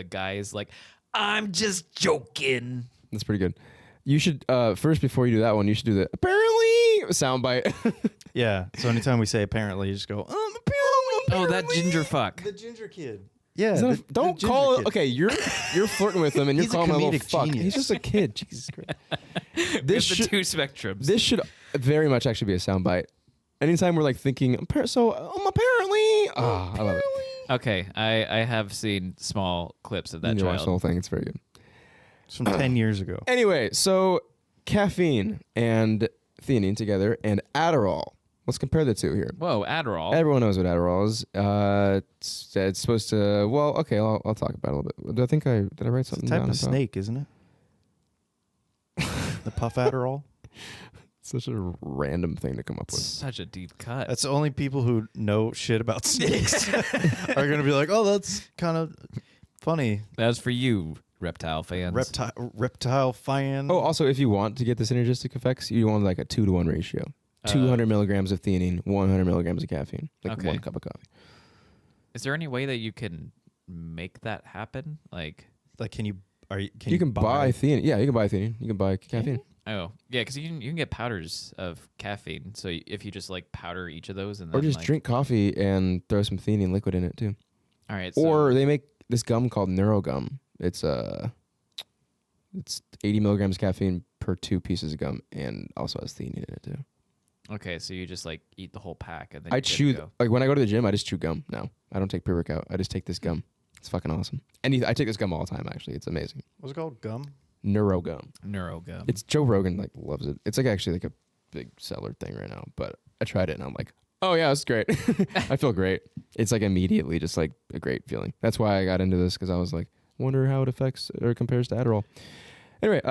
guy is like, I'm just joking. That's pretty good. You should first before you do that one, you should do the apparently soundbite. Yeah. So anytime we say apparently, you just go, apparently. Oh, that ginger fuck. The ginger kid. Yeah. Is that a- don't call it. Okay, you're flirting with him and you're He's a calling him a little comedic fuck. genius. He's just a kid. Jesus Christ. This This the should two spectrums. this should very much actually be a soundbite. Anytime we're like thinking, apparently, I love it. Okay, I have seen small clips of that You watch the whole child. thing. It's very good. It's from 10 years ago. Anyway, so caffeine and theanine together and Adderall. Let's compare the two here. Whoa, Adderall. Everyone knows what Adderall is. It's supposed to. Well, okay, I'll talk about it a little bit. Do I think did I write It's a something type down? of about- snake, isn't it? The puff Adderall? Such a random thing to come up with. Such a deep cut. That's the only people who know shit about snakes are going to be like, oh, that's kind of funny. That's for you, reptile fans. Reptile fan. Oh, also, if you want to get the synergistic effects, you want like a 2-to-1 ratio. 200 milligrams of theanine, 100 milligrams of caffeine, like Okay. 1 cup of coffee. Is there any way that you can make that happen? Like, Like, can You can buy theanine. Yeah, you can buy theanine. You can buy caffeine. oh, yeah, because you can get powders of caffeine. So if you just like powder each of those and Or then just like, drink coffee and throw some theanine liquid in it too. All right. So, Or they make this gum called NeuroGum. It's 80 milligrams caffeine per 2 pieces of gum, and also has theanine in it too. okay, so you just like eat the whole pack and then I you're good to chew go. like when I go to the gym, I just chew gum now. I don't take pre-workout. I just take this gum. It's fucking awesome. And I take this gum all the time. Actually, it's amazing. What's it called? Gum? NeuroGum. NeuroGum. It's Joe Rogan like loves it. It's like actually like a big seller thing right now. But I tried it and I'm like, oh yeah, it's great. I feel great. It's like immediately just like a great feeling. That's why I got into this because I was like, wonder how it affects or compares to Adderall. Anyway,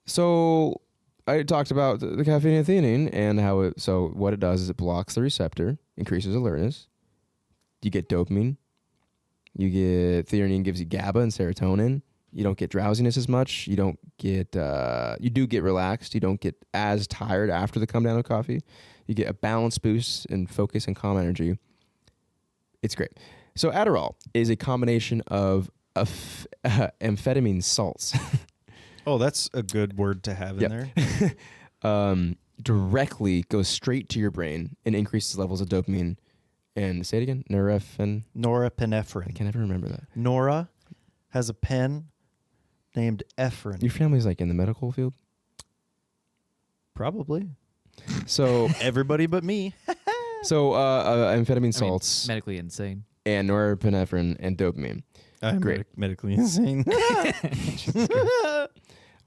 so I talked about the caffeine and theanine and how it. So what it does is it blocks the receptor, increases alertness. You get dopamine. You get theanine gives you GABA and serotonin. You don't get drowsiness as much. You don't get. You do get relaxed. You don't get as tired after the come down of coffee. You get a balance boost in focus and calm energy. It's great. So Adderall is a combination of amphetamine salts. Oh, that's a good word to have in there. Directly goes straight to your brain and increases levels of dopamine. And say it again, I Norepinephrine. can never remember that. Nora has a pen named Ephrin. Your family's like in the medical field? Probably. So Everybody but me. Amphetamine salts medically insane. and norepinephrine and dopamine. I'm Great. medically insane.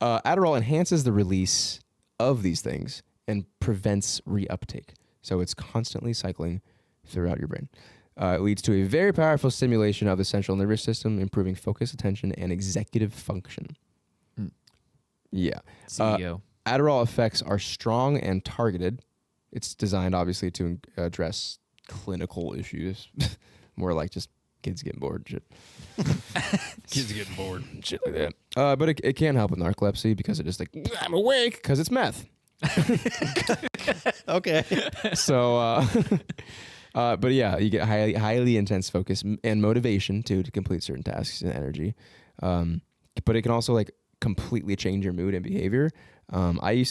Adderall enhances the release of these things and prevents reuptake. So it's constantly cycling throughout your brain. It leads to a very powerful stimulation of the central nervous system, improving focus, attention, and executive function. Yeah. CEO. Adderall effects are strong and targeted. It's designed, obviously, to address clinical issues. More like just kids getting bored. Shit. Kids getting bored. Shit like that. But it can help with narcolepsy because it just like, I'm awake because it's meth. Okay. So, but yeah, you get highly intense focus and motivation too to complete certain tasks and energy. But it can also like completely change your mood and behavior. I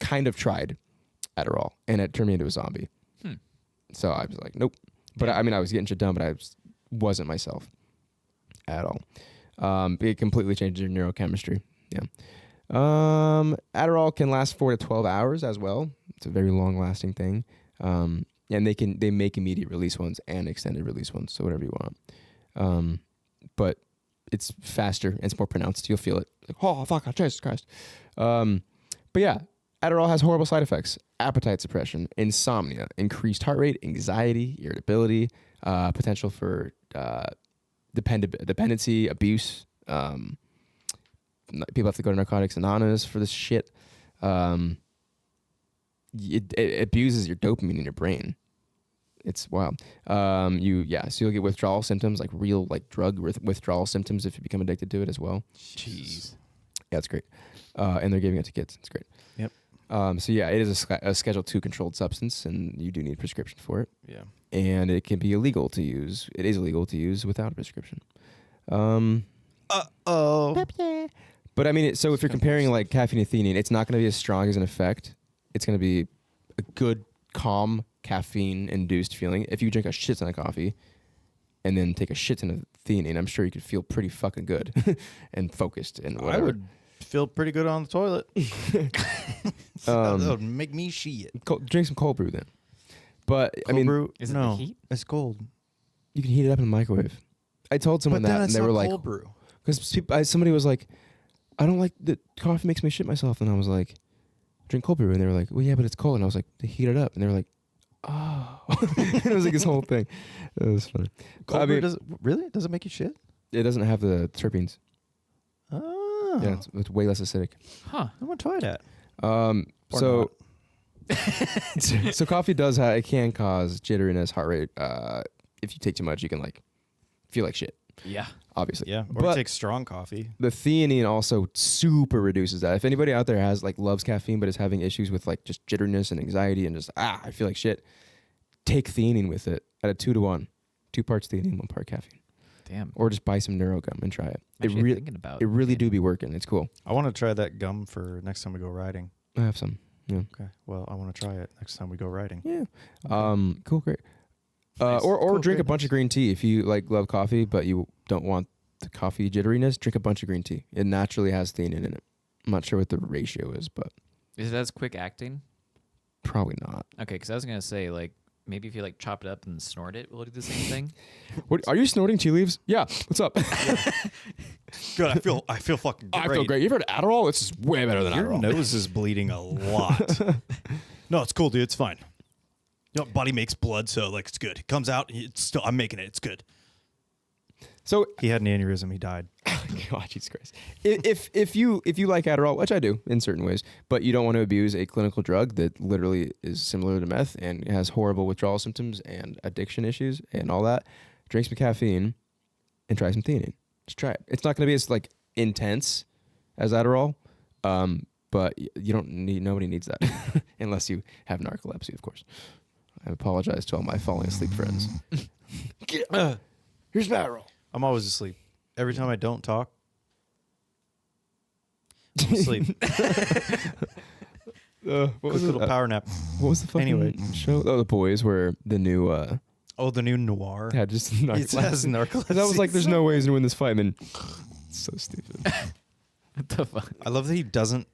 kind of tried Adderall and it turned me into a zombie. So I was like, nope. But I mean, I was getting shit done, but I wasn't myself at all. It completely changes your neurochemistry. Yeah. Adderall can last 4 to 12 hours as well. It's a very long lasting thing. And they make immediate release ones and extended release ones. So whatever you want. But it's faster and it's more pronounced. You'll feel it. Like, oh, fuck, Jesus Christ. But yeah, Adderall has horrible side effects. Appetite suppression, insomnia, increased heart rate, anxiety, irritability, potential for dependency, abuse. People have to go to Narcotics Anonymous for this shit. It abuses your dopamine in your brain. It's wild. So you'll get withdrawal symptoms, like real like drug withdrawal symptoms if you become addicted to it as well. Jeez. Yeah, it's great. And they're giving it to kids. It's great. Yep. So yeah, it is a Schedule II controlled substance, and you do need a prescription for it. Yeah. And it can be illegal to use. It is illegal to use without a prescription. But I mean, so if you're comparing like caffeine and theanine, it's not going to be as strong as an effect. It's going to be a good, calm, caffeine-induced feeling. If you drink a shit ton of coffee and then take a shit ton of theanine, I'm sure you could feel pretty fucking good and focused and whatever. I would feel pretty good on the toilet. That would make me shit. Drink some cold brew then. But I mean, brew, Is it no, the heat? it's cold. you can heat it up in the microwave. I told someone But then that, it's and they not were like, cold brew. because somebody was like, I don't like the coffee makes me shit myself, and I was like, drink cold brew, and they were like, well, yeah, but it's cold, and I was like, they heat it up, and they were like, oh, it was like this whole thing. It was funny. Cold brew does it make you shit? It doesn't have the terpenes. Oh, Yeah, it's way less acidic. Huh. I want to try that. Or so coffee does it can cause jitteriness, heart rate. If you take too much, you can like feel like shit. Yeah. Obviously, Yeah, or but take strong coffee. the theanine also super reduces that. If anybody out there has like loves caffeine but is having issues with like just jitteriness and anxiety and just I feel like shit, take theanine with it at a 2-to-1, 2 parts theanine, 1 part caffeine, Damn. or just buy some NeuroGum and try it. Actually thinking about It really do be working. It's cool. I want to try that gum for next time we go riding. I have some. Yeah. Okay. Well, I want to try it next time we go riding. Yeah. Okay. Cool. Great. Nice. Or Cool, drink great, a bunch of green tea if you like love coffee, but you don't want the coffee jitteriness. Drink a bunch of green tea. It naturally has theanine in it. I'm not sure what the ratio is, but Is it as quick acting? probably not. Okay, because I was gonna say like maybe if you like chop it up and snort it, will it do the same thing? What are you snorting tea leaves? Yeah. What's up? Good. I feel fucking great. I feel great. You've heard Adderall? It's way better than Your Adderall. nose is bleeding a lot. No, it's cool, dude. It's fine. You know, body makes blood, so like it's good. It comes out. It's still. I'm making it. It's good. So He had an aneurysm. He died. God, Jesus Christ. If you like Adderall, which I do in certain ways, but you don't want to abuse a clinical drug that literally is similar to meth and has horrible withdrawal symptoms and addiction issues and all that, drink some caffeine and try some theanine. Just try it. It's not going to be as like intense as Adderall, but you don't need. Nobody needs that unless you have narcolepsy, of course. I apologize to all my falling asleep friends. Here's Adderall. I'm always asleep. Every time I don't talk, I'm asleep. What Quick was little power nap. What was the fucking Anyway. show? Oh, The Boys, where the new Oh, the new noir. had just It has narcolepsy. That was like, there's no way he's gonna win this fight, and then it's so stupid. What the fuck? I love that he doesn't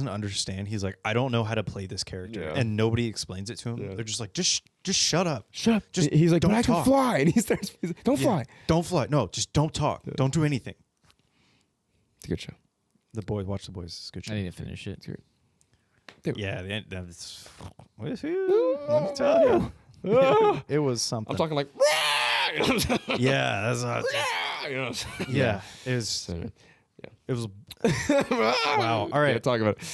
understand. He's like, I don't know how to play this character, Yeah. and nobody explains it to him. Yeah. They're just like, just shut up. Shut up. Just He's like, don't but I can talk. fly, and he's like, don't Yeah. fly. Don't fly. No, just don't talk. Yeah. Don't do anything. It's a good show. Watch The Boys. It's a good show. I need to finish it. It's great. Dude. Yeah, the end. That's, let me tell you. Oh. It was something. I'm talking like, Yeah, that's not. Yeah, it was. So, It was. Wow. All right. Yeah, talk about it.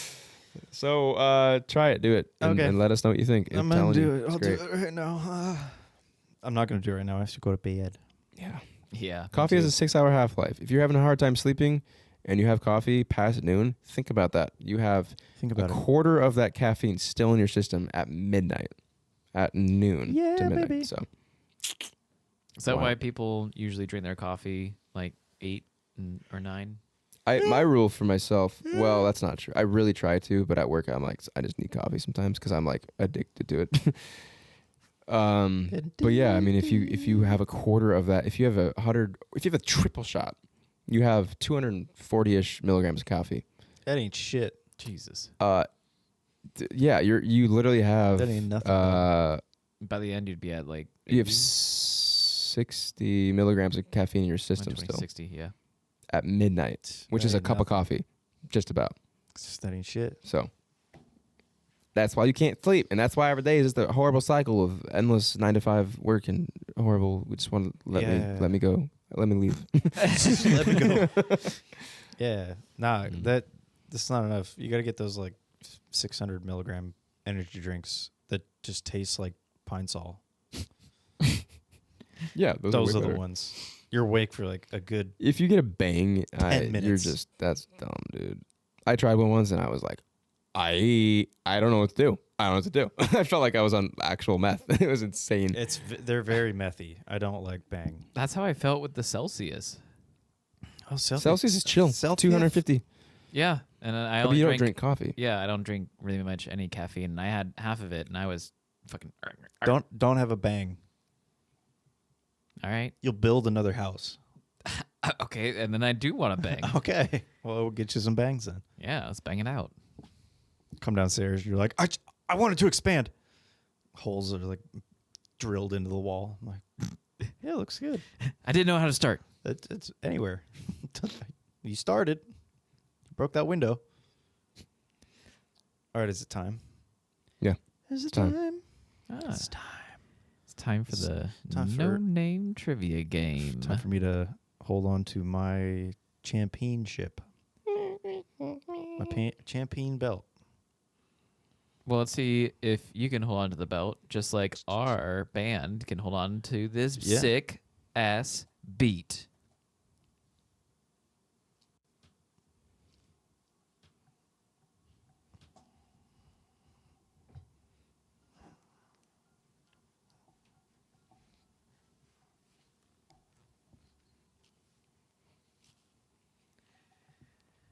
So try it, do it, and, Okay. and let us know what you think. I'm telling gonna do you, it. it's I'll great. do it right now. I'm not gonna do it right now. I have to go to bed. Yeah. Yeah. me Coffee has too. a 6-hour half-life. If you're having a hard time sleeping and you have coffee past noon, think about that. You have Think a about it. quarter of that caffeine still in your system at midnight, at noon Yeah, to midnight. baby. So Is that Why? why people usually drink their coffee like 8 or 9? my rule for myself, well, that's not true. I really try to, but at work I'm like, I just need coffee sometimes because I'm like addicted to it. But yeah, I mean, if you have a quarter of that, if you have a triple shot, you have 240-ish milligrams of coffee. That ain't shit. Jesus. Yeah, you literally have That ain't nothing, By the end, you'd be at like you have 80, 60 milligrams of caffeine in your system 120, still 60, yeah. at midnight, which That is a ain't cup of nothing. coffee, just about. That ain't shit. So that's why you can't sleep, and that's why every day is just a horrible cycle of endless 9 to 5 work and horrible. We just want to let me go, let me leave. Let me go. Yeah. Nah, Mm. that's not enough. You got to get those like 600 milligram energy drinks that just taste like Pine Sol. Yeah, those Those way are the better. ones. You're awake for like a good. If you get a bang, 10 you're minutes. that's dumb, dude. I tried one once and I was like, I don't know what to do. I don't know what to do. I felt like I was on actual meth. It was insane. They're very methy. I don't like bang. That's how I felt with the Celsius. Oh, Celsius is chill. Celsius? 250. Yeah. And I But only you don't drink coffee. Yeah, I don't drink really much any caffeine. And I had half of it and I was fucking. Don't have a bang. All right. You'll build another house. Okay. And then I do want to bang. Okay. Well, we'll get you some bangs then. Yeah, let's bang it out. Come downstairs. You're like, I wanted to expand. Holes are like drilled into the wall. I'm like, yeah, it looks good. I didn't know how to start. It's anywhere. You started. You broke that window. All right, is it time? Yeah. Is it time. time? Ah, It's time. it's time for the time for- no-name trivia game. Time for me to hold on to my championship. My champion belt. Well, let's see if you can hold on to the belt, just like our band can hold on to this Yeah. sick-ass beat.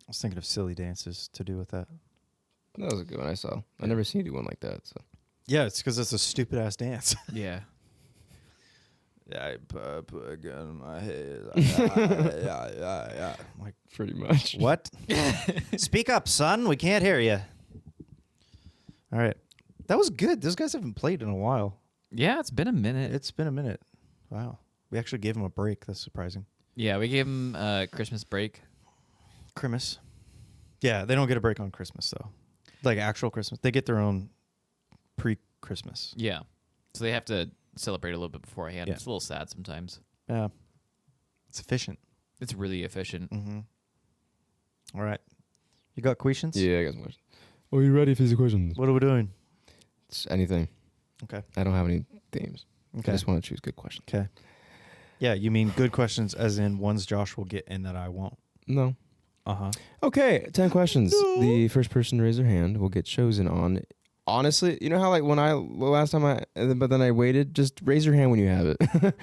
I was thinking of silly dances to do with that. That was a good one I saw. I never seen you do one like that. So Yeah, it's because it's a stupid ass dance. Yeah. I put a gun in my head. Yeah. I'm like, pretty much. what? Speak up, son. We can't hear you. All right. That was good. Those guys haven't played in a while. Yeah, it's been a minute. It's been a minute. Wow. We actually gave them a break. That's surprising. Yeah, we gave them a Christmas break. Christmas. Yeah, they don't get a break on Christmas, though. Like actual Christmas. They get their own pre-Christmas. Yeah. So they have to celebrate a little bit beforehand. Yeah. It's a little sad sometimes. Yeah. It's efficient. It's really efficient. Mm-hmm. All right. You got questions? Yeah, I got some questions. Are you ready for these questions? What are we doing? It's anything. Okay. I don't have any themes. Okay. I just want to choose good questions. Okay. Yeah, you mean good questions as in ones Josh will get and that I won't. No. Uh-huh. Okay, 10 questions. The first person to raise their hand will get chosen on. Honestly, you know how like when last time but then I waited? Just raise your hand when you have it.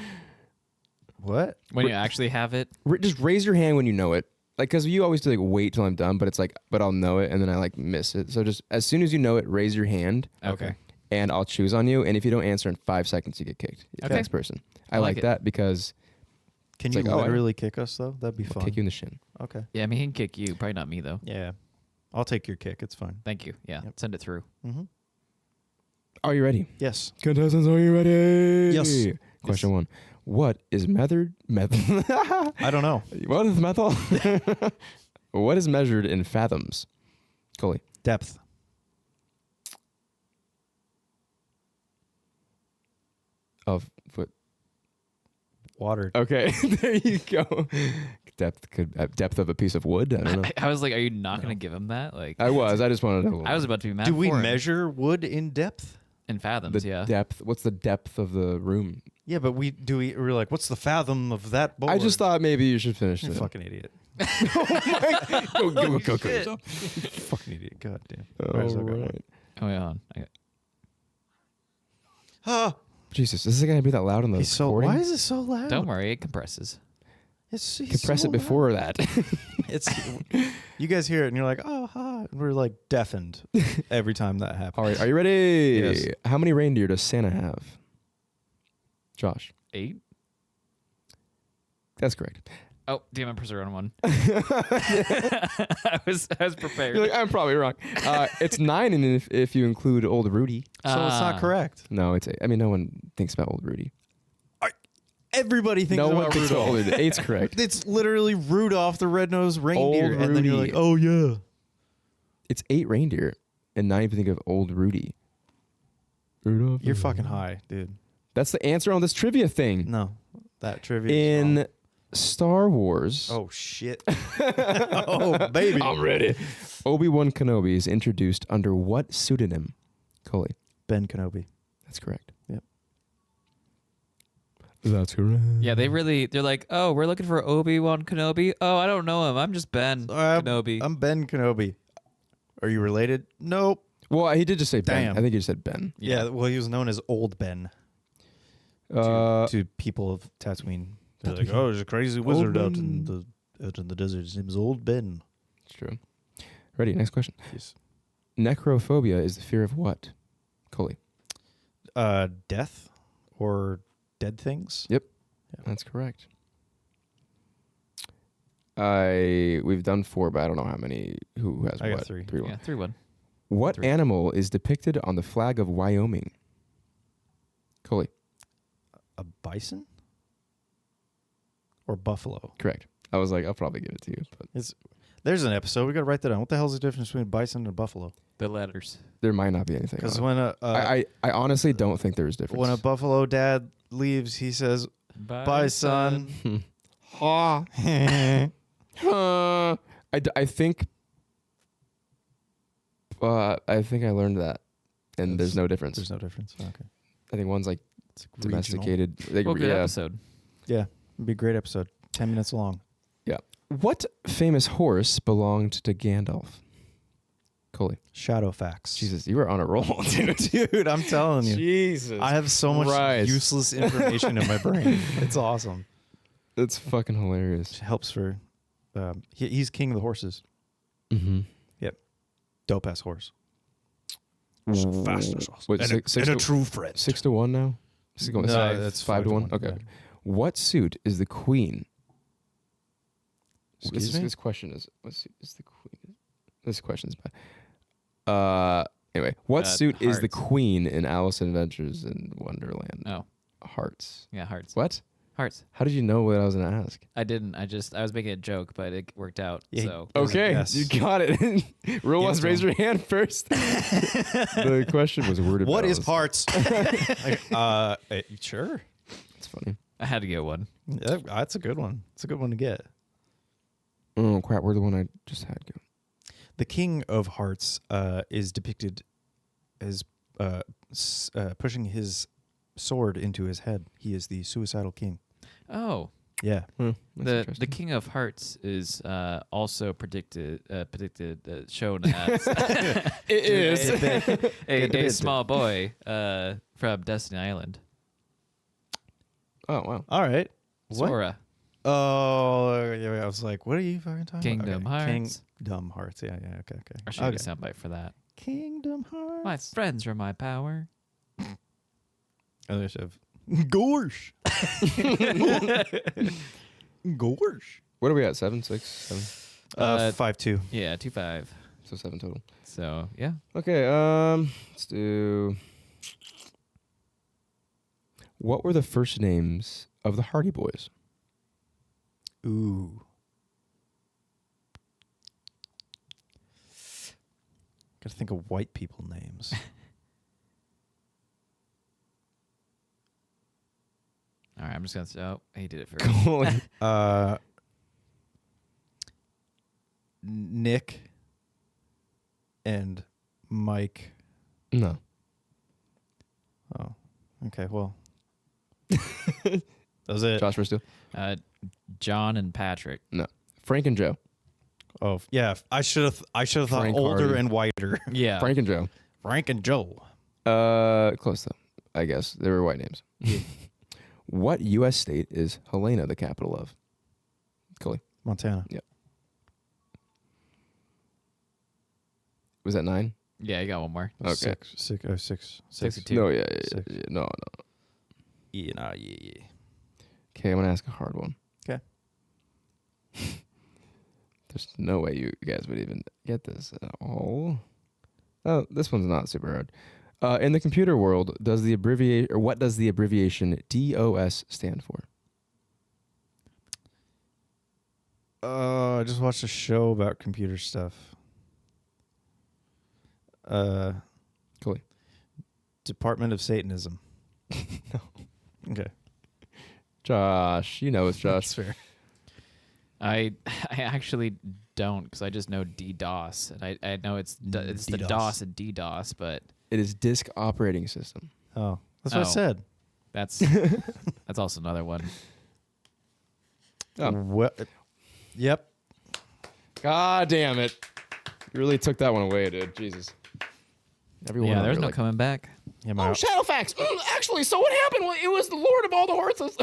What? When you actually have it. Just raise your hand when you know it. Like, because you always do like wait till I'm done, but it's like, but I'll know it and then I like miss it. So just as soon as you know it, raise your hand. Okay. And I'll choose on you. And if you don't answer in 5 seconds, you get kicked. Okay. Next person. I like like it. that because Can It's you like, oh, I- literally kick us, though? That'd be I'll fun. kick you in the shin. Okay. Yeah, I mean, he can kick you. Probably not me, though. Yeah. I'll take your kick. It's fine. Thank you. Yeah, Yep. send it through. Mm-hmm. Are you ready? Yes. Contestants, are you ready? Yes. Question 1. What is method? I don't know. What is methyl? What is measured in fathoms? Cully. Depth. Of foot. Water. Okay, there you go. Depth of a piece of wood. I don't know. I was like, are you not going to give him that? Like, I just wanted to. I was about to be mad. Do we for him. measure wood in depth? in fathoms? the Yeah. depth. What's the depth of the room? Yeah, but we're like, what's the fathom of that board? I just thought maybe you should finish You're a it. fucking idiot. Go. Fucking idiot. God damn. All Right, so I got one. right. Oh, yeah. Hold on. Ah, Jesus, is it gonna be that loud on the he's so. recording? Why is it so loud? Don't worry, it compresses. He's Compress so it before loud. that. It's you guys hear it and you're like, oh, ha. And we're like deafened every time that happens. All right, are you ready? Yes. How many reindeer does Santa have? Josh. 8? That's correct. Oh, damn, I'm pressing the wrong one. I was prepared. You're like, I'm probably wrong. It's 9, and if you include old Rudy. So it's not correct. No, it's 8. I mean, no one thinks about old Rudy. Everybody thinks No one about thinks about Rudolph. old Rudy. 8's correct. It's literally Rudolph the red-nosed reindeer, Old and then you're Rudy. like, oh yeah. It's 8 reindeer, and 9 if you think of old Rudy. Rudolph. You're fucking high, dude. That's the answer on this trivia thing. No, that trivia. is wrong. In Star Wars. Oh shit. Oh baby. I'm ready. Obi-Wan Kenobi is introduced under what pseudonym? Cully. Ben Kenobi. That's correct. Yep. That's correct. Yeah, they're like, oh, we're looking for Obi-Wan Kenobi. Oh, I don't know him. I'm just Ben Kenobi. I'm Ben Kenobi. Are you related? Nope. Well, he did just say Ben. Damn. I think he just said Ben. Yeah. Well, he was known as Old Ben to people of Tatooine. They're like, oh, there's a crazy wizard out in the desert. His name's Old Ben. It's true. Ready? Next question. Yes. Necrophobia is the fear of what? Cully. Death or dead things. Yep. Yeah. That's correct. We've done 4, but I don't know how many. Who has I got what? 3. 3-1. Yeah, 3-1. What 3. animal is depicted on the flag of Wyoming? Cully. A bison or buffalo. Correct. I was like, I'll probably give it to you, but There's an episode. We got to write that down. What the hell is the difference between a bison and a buffalo? The letters. there might not be anything. Because on it. when I honestly don't think there's difference. when a buffalo dad leaves, he says, "Bye, son." Ha. I think. I think I learned that, and there's no difference. There's no difference. Okay. I think one's like It's domesticated. Like, Well, good yeah. episode. Yeah. It'd be a great episode. 10 minutes long. Yeah. What famous horse belonged to Gandalf? Coley. Shadowfax. Jesus, you were on a roll, dude. Dude, I'm telling you. Jesus. I have so much Christ. useless information in my brain. It's awesome. It's fucking hilarious. It helps for... he's king of the horses. Mm-hmm. Dope ass horse. Fastest. Wait, true friend. 6-1 now? This is going No, that's 5-1. Okay. yeah. What suit is the queen? Excuse me? This question is what suit is the queen? This question's bad. Anyway, what suit is the Hearts. queen in Alice Adventures in Wonderland? Oh, Hearts. yeah, hearts. What? Hearts. How did you know what I was gonna ask? I didn't. I was making a joke, but it worked out. Yeah, So It was a Okay, guess. you got it. Rule Give was it to raise him. your hand first. The question was worded. What well. is hearts? Sure. It's funny. I had to get one. Yeah, that's a good one. It's a good one to get. Oh crap! Where'd the one I just had go? The King of Hearts is depicted as pushing his sword into his head. He is the suicidal king. Oh, Yeah. That's the interesting. King of Hearts is also shown as It is. a small boy from Destiny Island. Oh wow. All right. What? Sora. Oh, yeah, I was like, what are you fucking talking Kingdom about? Hearts. Kingdom Hearts. Yeah, okay. I should get a soundbite for that. Kingdom Hearts. My friends are my power. And they should have Gorsh. Gorsh. What are we at? 7, 6, 7. 5-2. Yeah, 2-5. So 7 total. So yeah. Okay. Let's do. What were the first names of the Hardy Boys? Ooh. Gotta think of white people names. All right, I'm just gonna say. Oh, he did it first. Colin. Nick and Mike. No. Oh, okay. Well, that was it. Josh Bristol. John and Patrick. No. Frank and Joe. Oh, yeah. I should have thought Frank older Hardy. and whiter. Yeah. Frank and Joe. Frank and Joe. Close though. I guess they were white names. What U.S. state is Helena the capital of? Cully. Montana. Was that 9? Yeah, you got one more. Okay. 6. 62. No, yeah. Six. No. Yeah. Okay, I'm gonna ask a hard one. Okay. There's no way you guys would even get this at all. Oh, this one's not super hard. In the computer world, what does the abbreviation DOS stand for? I just watched a show about computer stuff. Cully. Department of Satanism. No. Okay. Josh, you know it's Josh. That's fair. I actually don't, because I just know DDoS, and I know it's the DDoS. DOS and DDoS, but It is disk operating system. Oh, that's what I Oh. said. that's that's also another one. Oh. What? Yep. God damn it. You really took that one away, dude. Jesus. Everyone Yeah, out there's there no like, coming back. Yeah, Oh, my, Shadowfax. Actually, so what happened? Well, it was the Lord of all the horses.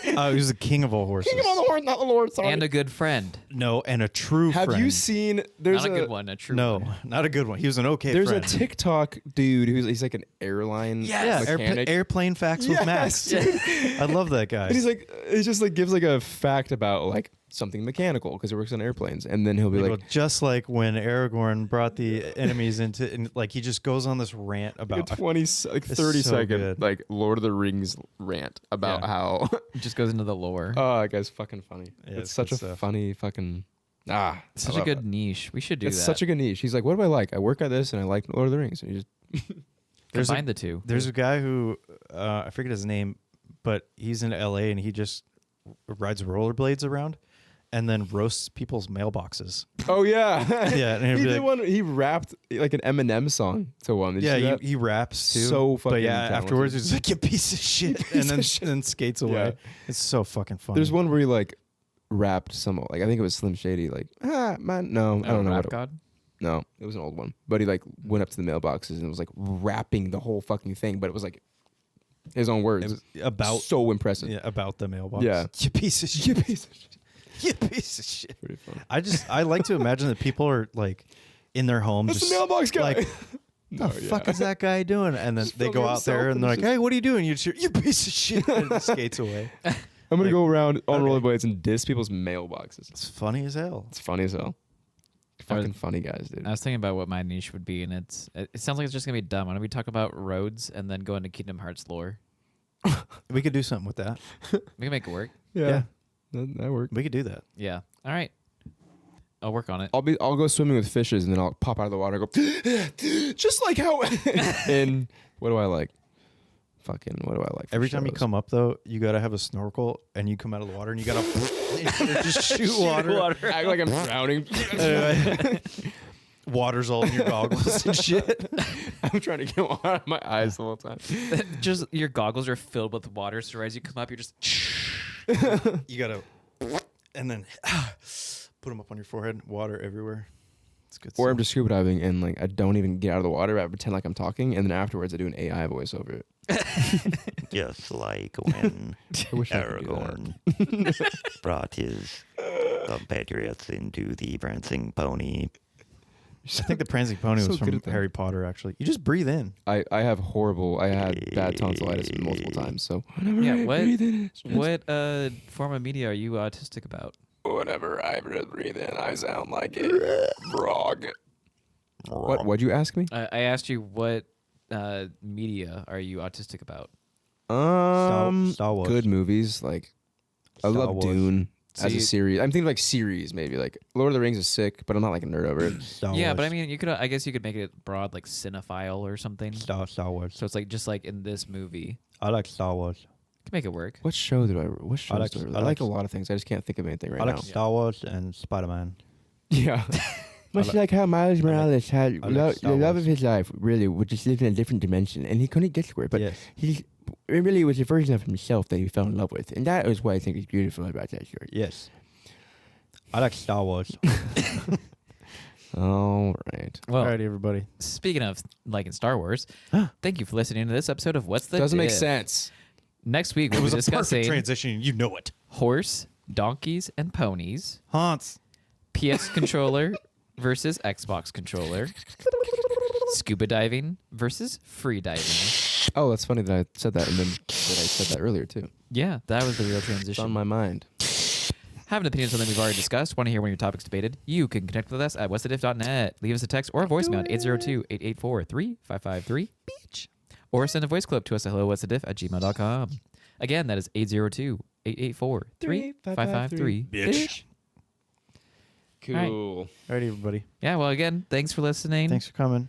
he was the king of all horses. King of all the horses, not the Lord. Sorry. And a good friend. No, and a true Have friend. you seen? There's Not a good one, a true No, one. not a good one. He was an okay There's friend. a TikTok dude he's like an airline mechanic. airplane facts with Max. Yes. I love that guy. And he just like gives like a fact about like something mechanical because he works on airplanes, and then he'll be They like, go, just like when Aragorn brought the enemies into, and like he just goes on this rant about. a 20, like It's 30 so second good. like Lord of the Rings rant about Yeah. how It just goes into the lore. oh that guy's fucking funny. Yeah, it's it's such good a stuff. funny fucking Such I a love good it. niche. We should do It's that. such a good niche. He's like, what do I like? I work at this and I like Lord of the Rings. And he just There's a- Combine the two. There's a guy who I forget his name, but he's in L.A. and he just rides rollerblades around, and then roasts people's mailboxes. oh yeah Yeah, and he'd he be did like- one. He rapped like an Eminem song to one. Did you see Yeah, that? he raps too. So But fucking yeah, talented. afterwards he's like, "You piece of shit," piece and then of shit. and skates away. Yeah. It's so fucking funny. There's one where he like rapped some like I think it was Slim Shady like man no I don't know Rap what it, God? no it was an old one, but he like went up to the mailboxes and was like rapping the whole fucking thing, but it was like his own words. It was about so impressive. about the mailbox. Yeah. You piece of shit. You piece of shit. You piece of shit. Pretty funny. I like to imagine that people are like in their homes. That's just the mailbox guy. Like, no, the fuck is that guy doing? And then Just they go filming out there himself and they're and like, "Hey, what are you doing?" You just hear, "You piece of shit," and he skates away. I'm gonna like, go around on okay. rollerblades and diss people's mailboxes. It's funny as hell. It's funny as hell. Fucking funny guys, dude. I was thinking about what my niche would be, and it sounds like it's just gonna be dumb. Why don't we talk about roads and then go into Kingdom Hearts lore? We could do something with that. We can make it work. Yeah. That worked. We could do that. Yeah. All right. I'll work on it. I'll go swimming with fishes and then I'll pop out of the water and go just like how and what do I like? Fucking, what do I like? For Every time you shows? come up though, you gotta have a snorkel, and you come out of the water, and you gotta just shoot water. Act like I'm drowning. Water's all in your goggles and shit. I'm trying to get water out of my eyes the whole time. Just your goggles are filled with water, so as you come up, you're just. You gotta, and then put them up on your forehead. Water everywhere. It's good. Or I'm stuff. just scuba diving and like I don't even get out of the water. I pretend like I'm talking, and then afterwards I do an AI voice over it. Just like when I wish I could do that. Aragorn brought his compatriots into the prancing pony. I think the prancing pony So was good from at that. Harry Potter. Actually, you just breathe in. I had bad tonsillitis multiple times. So whenever Yeah, I what- breathe in, it's just- What form of media are you autistic about? whenever I breathe in, I sound like a frog. What'd you ask me? I asked you what media are you autistic about? Star Wars. Good movies. Like I Star love Wars. Dune as a See- series. I'm thinking like series maybe. Like Lord of the Rings is sick, but I'm not like a nerd over it. Star Yeah, but I Wars. mean, you could. I guess you could make it broad, like cinephile or something. Star Wars. So it's like just like in this movie, I like Star Wars. you can make it work. What show do I? What shows like- do I? I I like like- a lot of things. I just can't think of anything right I like now. Star Wars and Spider-Man. Yeah. Much like how Miles Morales had I like Star the love Wars. of his life, really, would just live in a different dimension, and he couldn't get to it. But yes. it really was a version of himself that he fell in love with, and that is what I think is beautiful about that story. Yes. I like Star Wars. All right. Well, All right, everybody. speaking of liking Star Wars, thank you for listening to this episode of What's the Doesn't make Diff? sense. Next week It we'll was be a perfect discussing transition. You know it. horse, donkeys, and ponies, Haunts. PS controller versus Xbox controller, scuba diving versus free diving. Oh, that's funny that I said that, and then that I said that earlier too. Yeah, that was the real It's transition. on my mind. Have an opinion on something we've already discussed? Want to hear one of your topics debated? You can connect with us at what'sthediff.net. Leave us a text or a voicemail at 802-884-3553. Beach. Or send a voice clip to us at hellowhat'sthediff@gmail.com. Again, that is 802-884-3553. Bitch. Cool. All right, everybody. Yeah, well, again, thanks for listening. Thanks for coming.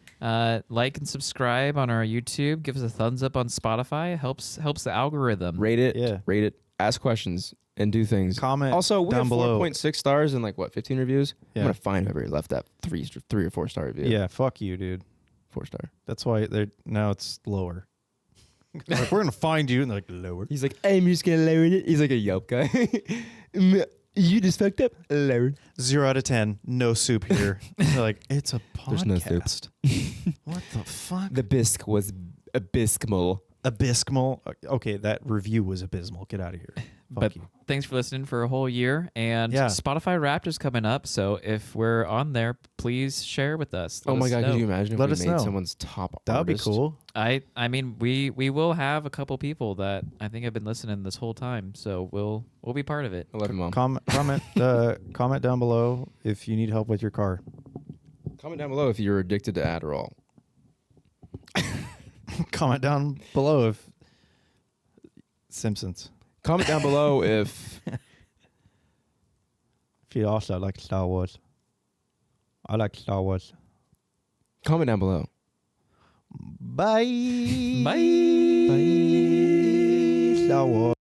Like and subscribe on our YouTube. Give us a thumbs up on Spotify. It helps the algorithm. Rate it. Yeah. Rate it. Ask questions and do things. Comment Also, we down have below. 4.6 stars and like what, 15 reviews. Yeah. I'm gonna find whoever left that three or 4 star review. Yeah, fuck you, dude. 4-star. That's why now it's lower. Like, we're gonna find you, and they're like lower. He's like, I'm just gonna lower it. He's like a Yelp guy. You just fucked up. Lowered. 0 out of 10. No soup here. They're like, it's a There's podcast. no soup. What the fuck? The bisque was abysmal. Abysmal. Okay, that review was abysmal. Get out of here. Fuck But you. thanks for listening for a whole year. And Yeah. Spotify Wrapped is coming up. So if we're on there, please share with us. Oh Let my us god, know. could you imagine Let if us we made know. someone's top That would be artist? cool. I mean, we will have a couple people that I think have been listening this whole time. So we'll be part of it. I love you, Mom. Comment down below if you need help with your car. Comment down below if you're addicted to Adderall. Comment down below if Simpsons. Comment down below if If you also like Star Wars. I like Star Wars. comment down below. Bye. Bye. Star Wars.